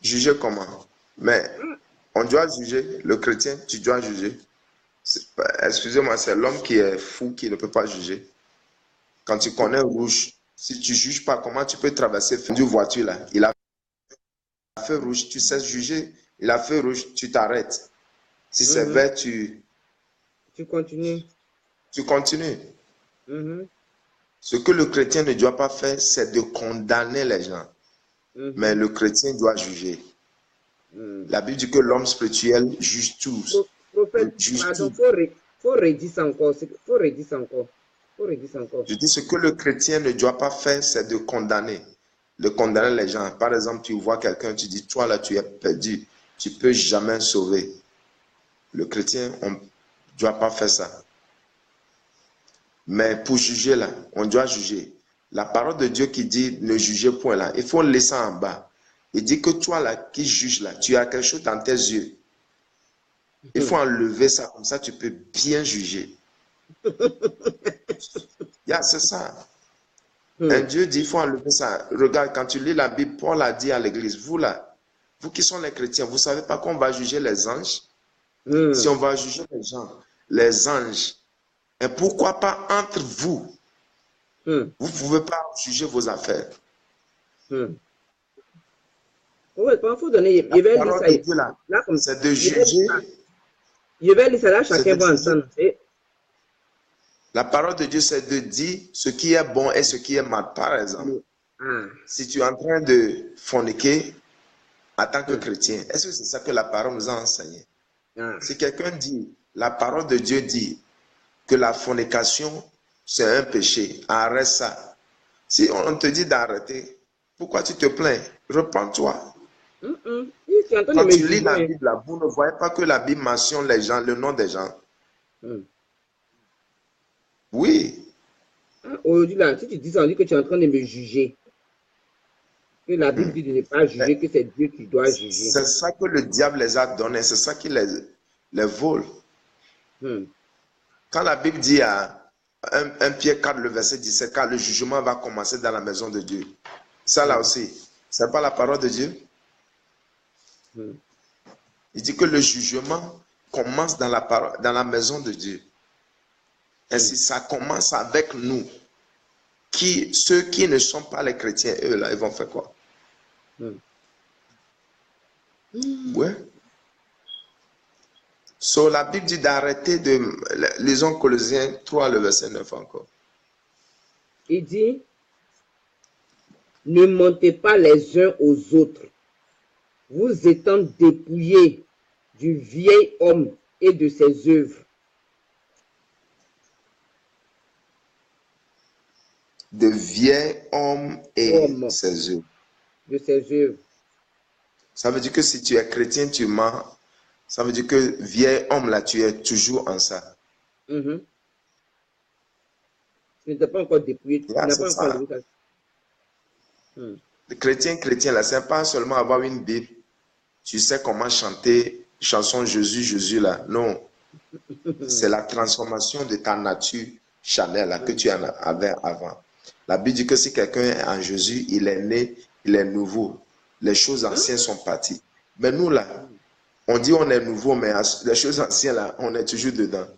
Juger comment? Mais on doit juger, le chrétien, tu dois juger. Excusez-moi, c'est l'homme qui est fou qui ne peut pas juger. Quand tu connais rouge, si tu ne juges pas, comment tu peux traverser une voiture là? Il a fait rouge, tu sais juger. Il a fait rouge, tu t'arrêtes. Si c'est vert, tu continues. Tu continues. Ce que le chrétien ne doit pas faire, c'est de condamner les gens. Mais le chrétien doit juger. La Bible dit que l'homme spirituel juge tous. Prophète, pardon, faut redire ça encore. Faut redire ça encore. Je dis ce que le chrétien ne doit pas faire, c'est de condamner. de condamner les gens. Par exemple, tu vois quelqu'un, tu dis, toi là, tu es perdu. Tu ne peux jamais sauver. Le chrétien, on ne doit pas faire ça. Mais pour juger là, on doit juger. La parole de Dieu qui dit ne jugez point là, il faut le laisser en bas. Il dit que toi là qui juges là, tu as quelque chose dans tes yeux. Il faut enlever ça, comme ça tu peux bien juger. C'est ça. Un Dieu dit il faut enlever ça. Regarde, quand tu lis la Bible, Paul a dit à l'église, vous là, vous qui sont les chrétiens, vous ne savez pas qu'on va juger les anges? Si on va juger les gens, les anges, et pourquoi pas entre vous? Vous ne pouvez pas juger vos affaires. Oui, il faut donner. Je vais lire ça. Là, c'est de juger. Je vais lire ça là, chacun va entendre. La parole de Dieu, c'est de dire ce qui est bon et ce qui est mal. Par exemple, si tu es en train de forniquer en tant que chrétien, est-ce que c'est ça que la parole nous a enseigné? Si quelqu'un dit, la parole de Dieu dit que la fornication, c'est un péché, arrête ça. Si on te dit d'arrêter, pourquoi tu te plains? Reprends-toi. Quand tu lis la Bible, là, vous ne voyez pas que la Bible mentionne les gens, le nom des gens. Oui. Aujourd'hui, là, si tu dis ça, on dit que tu es en train de me juger. Que la Bible dit de ne pas juger, que c'est Dieu qui doit juger. C'est ça que le diable les a donnés, c'est ça qui les vole. Quand la Bible dit à 1 Pierre 4, le verset 17, car le jugement va commencer dans la maison de Dieu. Ça là aussi, c'est pas la parole de Dieu? Il dit que le jugement commence dans la maison de Dieu. Et si ça commence avec nous, ceux qui ne sont pas les chrétiens, eux là, ils vont faire quoi? Ouais. So, la Bible dit d'arrêter de... Lisons Colossiens 3, le verset 9 encore. Il dit, ne mentez pas les uns aux autres, vous étant dépouillés du vieil homme et de ses œuvres. De vieil homme et ses œuvres. De ses œuvres. Ça veut dire que si tu es chrétien, tu mens. Ça veut dire que vieil homme là, tu es toujours en ça. Tu n'es pas encore dépouillé. Tu n'as pas encore le Le chrétien là, c'est pas seulement avoir une Bible. Tu sais comment chanter chanson Jésus, Jésus là. Non. C'est la transformation de ta nature charnelle là, que tu en avais avant. La Bible dit que si quelqu'un est en Jésus, il est né, il est nouveau. Les choses anciennes sont parties. Mais nous là, on dit on est nouveau, mais les choses anciennes là, on est toujours dedans.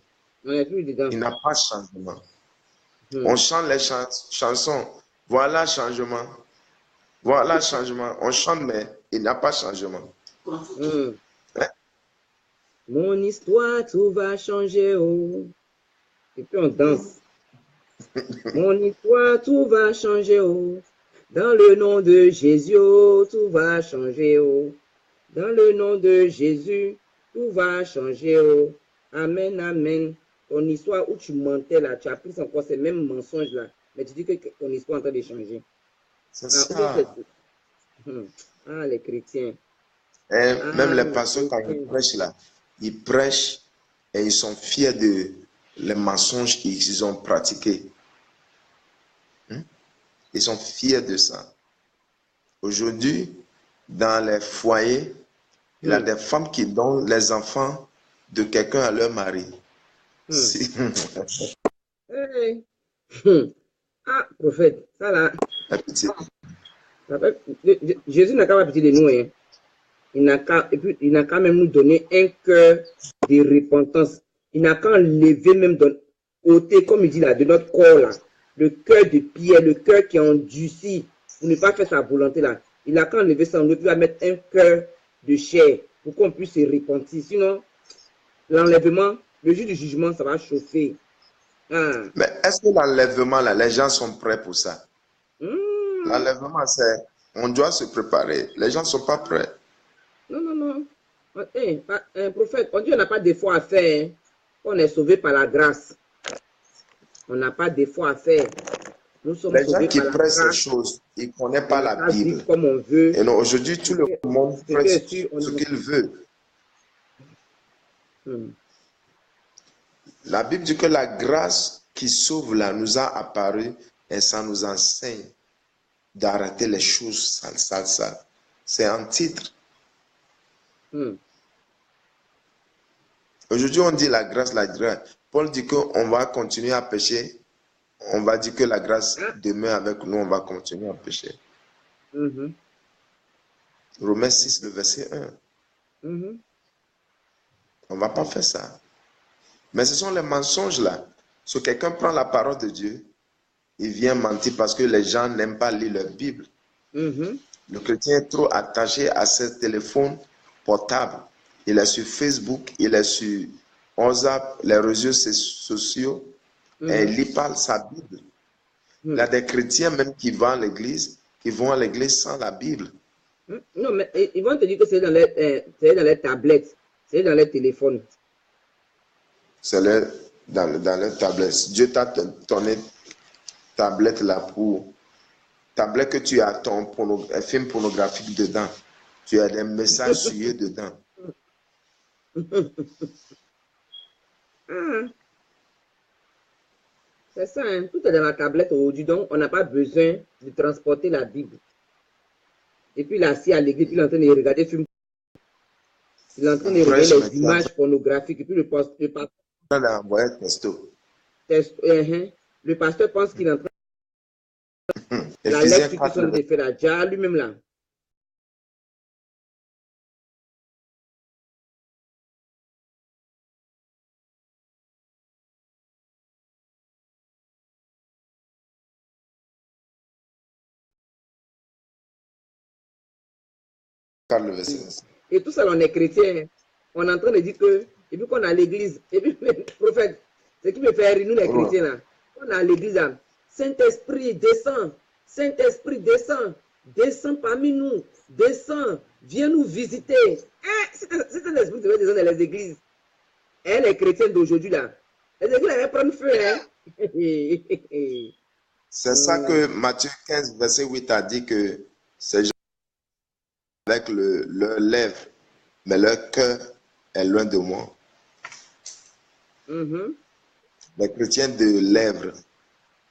On est toujours dedans. Il n'a pas de changement. On chante les chansons. Voilà changement. Voilà changement. On chante, mais il n'a pas de changement. Mon histoire, tout va changer. Oh. Et puis on danse. Mon histoire, tout va changer. Oh. Dans le nom de Jésus, oh, tout va changer. Oh. Dans le nom de Jésus, tout va changer. Oh. Amen, amen. Ton histoire où tu mentais là, tu as pris encore ces mêmes mensonges là, mais tu dis que ton histoire est en train de changer. C'est ça. Les chrétiens. Même les pasteurs, quand ils prêchent là, ils prêchent et ils sont fiers de les mensonges qu'ils ont pratiqués. Ils sont fiers de ça. Aujourd'hui, dans les foyers, il y a des femmes qui donnent les enfants de quelqu'un à leur mari. Prophète, ça là. Jésus n'a qu'à pitié de nous. Hein. Il n'a qu'à même nous donner un cœur de repentance. Il n'a qu'à enlever même ôter, comme il dit là, de notre corps là, le cœur de pierre, le cœur qui est endurci pour ne pas faire sa volonté là. Il n'a qu'à enlever ça, on va mettre un cœur de chair pour qu'on puisse se repentir. Sinon, l'enlèvement, le jour du jugement, ça va chauffer. Mais est-ce que l'enlèvement là, les gens sont prêts pour ça? L'enlèvement, c'est, on doit se préparer. Les gens ne sont pas prêts. Non. Prophète, on dit qu'on n'a pas d'effort à faire. On est sauvé par la grâce. On n'a pas d'effort à faire. Nous sommes Les gens sauvés qui par la prêchent ces grâce. choses, ils ne connaissent On pas n'a la qu'à vivre Bible. comme on veut. Et non, aujourd'hui, tout le monde Ce prêche qui est sûr, ce qu'il veut. La Bible dit que la grâce qui sauve là nous a apparu et ça nous enseigne d'arrêter les choses sales. C'est un titre. Aujourd'hui, on dit la grâce, la grâce. Paul dit qu'on va continuer à pécher. On va dire que la grâce demeure avec nous, on va continuer à pécher. Romains 6, le verset 1. On ne va pas faire ça. Mais ce sont les mensonges là. Si quelqu'un prend la parole de Dieu, il vient mentir parce que les gens n'aiment pas lire leur Bible. Le chrétien est trop attaché à ses téléphones portables. Il est sur Facebook, il est sur WhatsApp, les réseaux sociaux, et il lit pas sa Bible. Il y a des chrétiens même qui vont à l'église sans la Bible. Non, mais ils vont te dire que c'est dans les tablettes, c'est dans les téléphones. C'est dans les tablettes. Dieu t'a donné tablette là pour tablette que tu as ton film pornographique dedans. Tu as des messages souillés dedans. C'est ça, hein? Tout est dans la tablette aujourd'hui, donc on n'a pas besoin de transporter la Bible. Et puis là, si à l'église, il est en train de regarder film. Il est en train de regarder les images pornographiques. Et puis le pasteur pense qu'il est en train de la lecture qui sont de faire la jar lui-même là. Et tout ça, on est chrétien. On est en train de dire que, et puis qu'on a l'église, et puis le prophète, ce qui me fait rire, nous les chrétiens là, on a l'église là, Saint-Esprit descend, Saint-Esprit descend, descend parmi nous, descend, viens nous visiter. C'est Saint-Esprit devait descendre dans les églises. Et les chrétiens d'aujourd'hui là, les églises allaient prendre feu. Hein? C'est ça que Matthieu 15, verset 8 a dit que ces gens avec leurs lèvres, mais leur cœur est loin de moi. Les chrétiens de lèvres,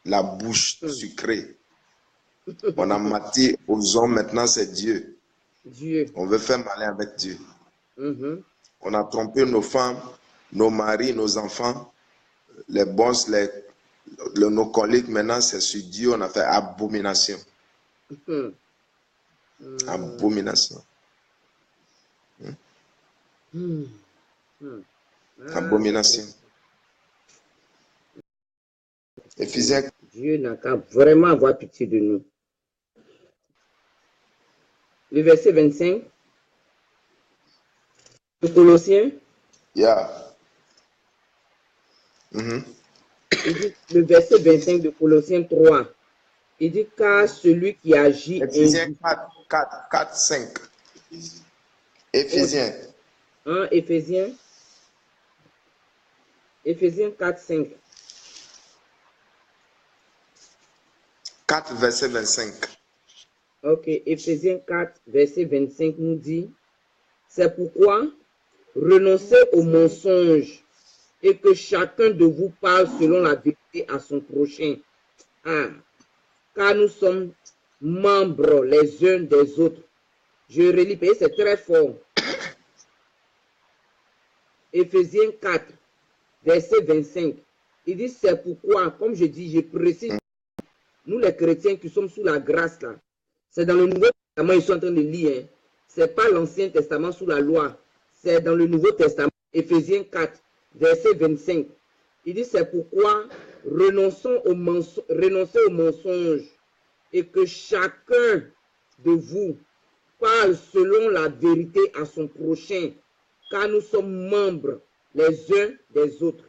la bouche sucrée. On a menti aux hommes, maintenant c'est Dieu. On veut faire malin avec Dieu. On a trompé nos femmes, nos maris, nos enfants, les boss, nos collègues. Maintenant c'est sur Dieu, on a fait abomination. Abomination. Abomination. Éphésiens. Dieu n'a qu'à vraiment avoir pitié de nous. Le verset 25 de Colossiens. Yeah. Il dit, le verset 25 de Colossiens 3. Il dit, car celui qui agit... Éphésiens 4, 5. Éphésiens. Éphésiens 4, 5. 4, verset 25. Ok, Éphésiens 4, verset 25 nous dit, c'est pourquoi renoncez aux mensonges et que chacun de vous parle selon la vérité à son prochain. Car nous sommes membres les uns des autres. Je relis, c'est très fort. Éphésiens 4, verset 25. Il dit, c'est pourquoi, comme je dis, je précise, nous les chrétiens qui sommes sous la grâce là, c'est dans le Nouveau Testament, ils sont en train de lire. Hein. Ce n'est pas l'Ancien Testament sous la loi. C'est dans le Nouveau Testament, Éphésiens 4, verset 25. Il dit, c'est pourquoi renoncez aux mensonges et que chacun de vous parle selon la vérité à son prochain, car nous sommes membres les uns des autres.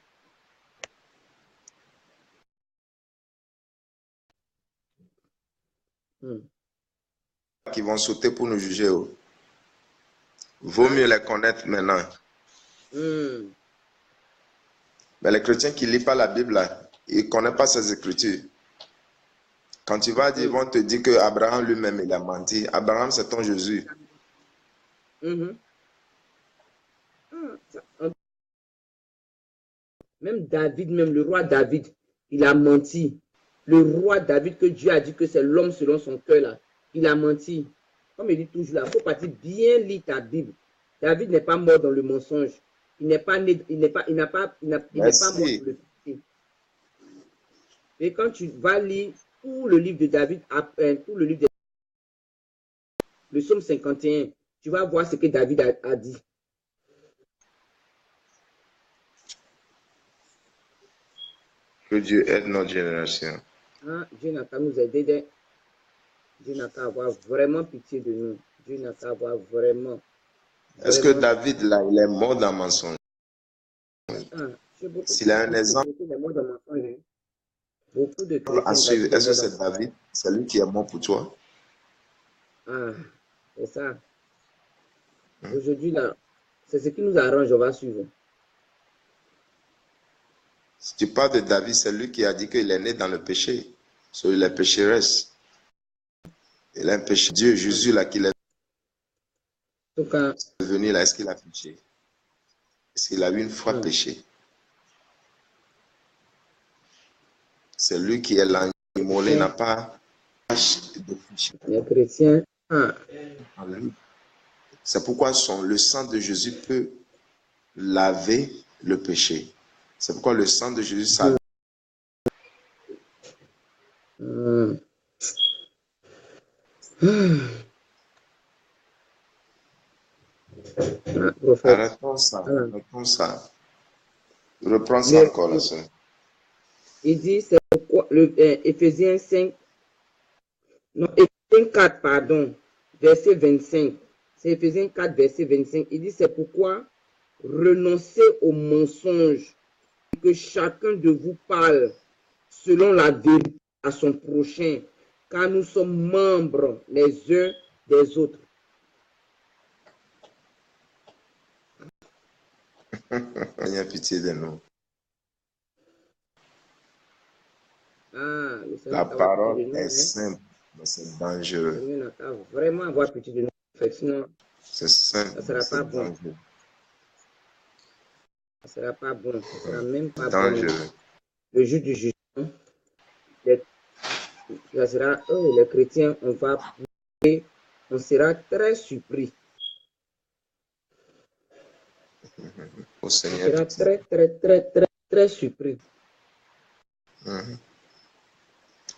Qui vont sauter pour nous juger. Vaut mieux les connaître maintenant. Mais les chrétiens qui ne lisent pas la Bible, là, ils ne connaissent pas ces écritures. Quand tu vas dire, ils vont te dire que Abraham lui-même, il a menti. Abraham, c'est ton Jésus. Mhm. Même David, même le roi David, il a menti. Le roi David, que Dieu a dit que c'est l'homme selon son cœur, là, il a menti. Comme il dit toujours là, il faut partir bien lire ta Bible. David n'est pas mort dans le mensonge. Il n'est pas né, il n'est pas mort dans Merci. le péché. Et quand tu vas lire tout le livre de David, tout le livre de le psaume 51, tu vas voir ce que David a dit. Que Dieu aide notre génération. Hein, Dieu n'a qu'à nous aider. Dieu n'a qu'à avoir vraiment pitié de nous. Dieu n'a qu'à avoir vraiment. Est-ce que David, là, il est mort dans le mensonge? S'il a un exemple beaucoup de à chrétiens suivre, est-ce que c'est David? C'est lui qui est mort pour toi? Ah, c'est ça. Aujourd'hui, là, c'est ce qui nous arrange, on va suivre. Si tu parles de David, c'est lui qui a dit qu'il est né dans le péché. Sur les pécheresses. Il a un péché. Dieu, Jésus, là, qu'il est venu, là, est-ce qu'il a péché? Est-ce qu'il a eu une fois péché? C'est lui qui est l'animal, il n'a pas de péché. Les chrétiens, c'est pourquoi le sang de Jésus peut laver le péché. C'est pourquoi le sang de Jésus, ça arrêtons ça, arrêtons ça. Reprends ça encore, la soeur. Il dit, c'est pourquoi, Éphésiens 5, non, Éphésiens 4, pardon, verset 25. C'est Éphésiens 4, verset 25. Il dit, c'est pourquoi renoncez au mensonge, que chacun de vous parle selon la vérité à son prochain, car nous sommes membres les uns des autres. Ayez pitié de nous. La parole est simple, mais c'est dangereux. Il n'a qu'à vraiment avoir pitié de nous. Sinon, c'est simple, ça ne sera pas bon. Dangereux. Ça ne sera pas bon. Ça ne sera même pas dangereux. Bon. Le jour du jugement, ça sera, les chrétiens, on va prier, on sera très surpris. Au Seigneur, on sera très surpris.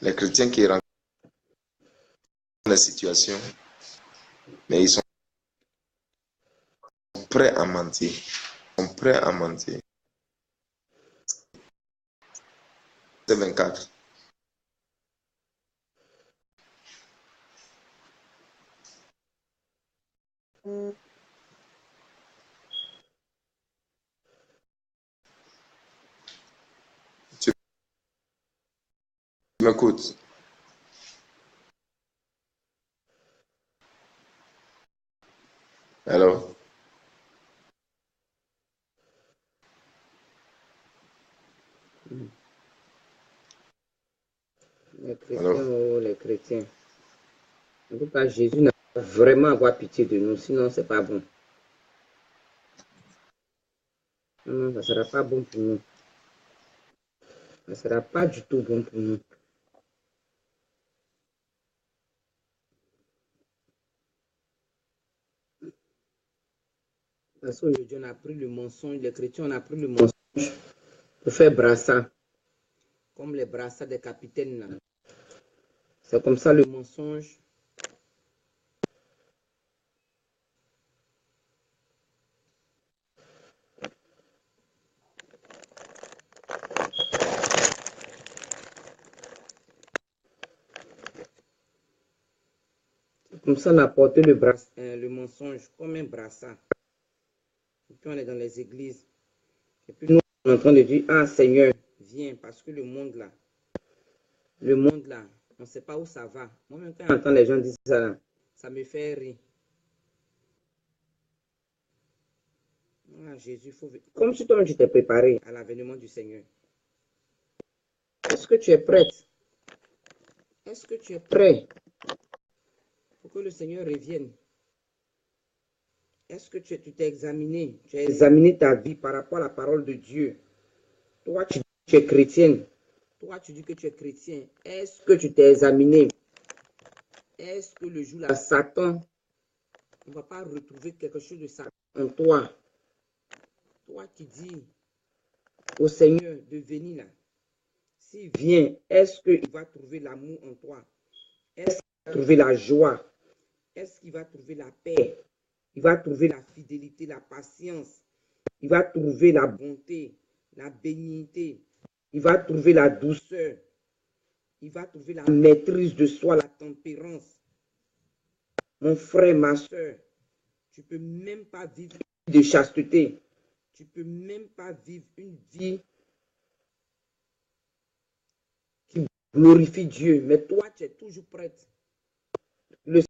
Les chrétiens qui rencontrent la situation, mais ils sont prêts à mentir. Ils sont prêts à mentir. C'est 24. Tu m'écoutes? Allô? Les chrétiens, les chrétiens. En tout cas, Jésus n'a pas vraiment avoir pitié de nous, sinon c'est pas bon. Non, ça ne sera pas bon pour nous. Ça ne sera pas du tout bon pour nous. Parce qu'aujourd'hui, on a pris le mensonge, les chrétiens, on a pris le mensonge pour faire brassard. Comme les brassards des capitaines. C'est comme ça le mensonge. Comme ça, on a porté le mensonge comme un brassard. Et puis on est dans les églises. Et puis nous, on est en train de dire, ah Seigneur, viens, parce que le monde là, on ne sait pas où ça va. Moi-même, quand j'entends les gens dire ça, ça me fait rire. Ah, Jésus, faut... Comme si toi-même tu t'es préparé à l'avènement du Seigneur. Est-ce que tu es prête? Est-ce que tu es prêt pour que le Seigneur revienne? Est-ce que tu t'es examiné? Tu as examiné ta vie par rapport à la parole de Dieu. Toi, tu es chrétienne. Toi, tu dis que tu es chrétien. Est-ce que tu t'es examiné? Est-ce que le jour là, Satan ne va pas retrouver quelque chose de Satan en toi? Toi qui dis au Seigneur de venir là. S'il vient, est-ce qu'il va trouver l'amour en toi? Est-ce qu'il va trouver la joie? Est-ce qu'il va trouver la paix? Il va trouver la fidélité, la patience. Il va trouver la bonté, la bénignité. Il va trouver la douceur. Il va trouver la maîtrise de soi, la tempérance. Mon frère, ma soeur, tu ne peux même pas vivre une vie de chasteté. Tu ne peux même pas vivre une vie qui glorifie Dieu. Mais toi, tu es toujours prête. Le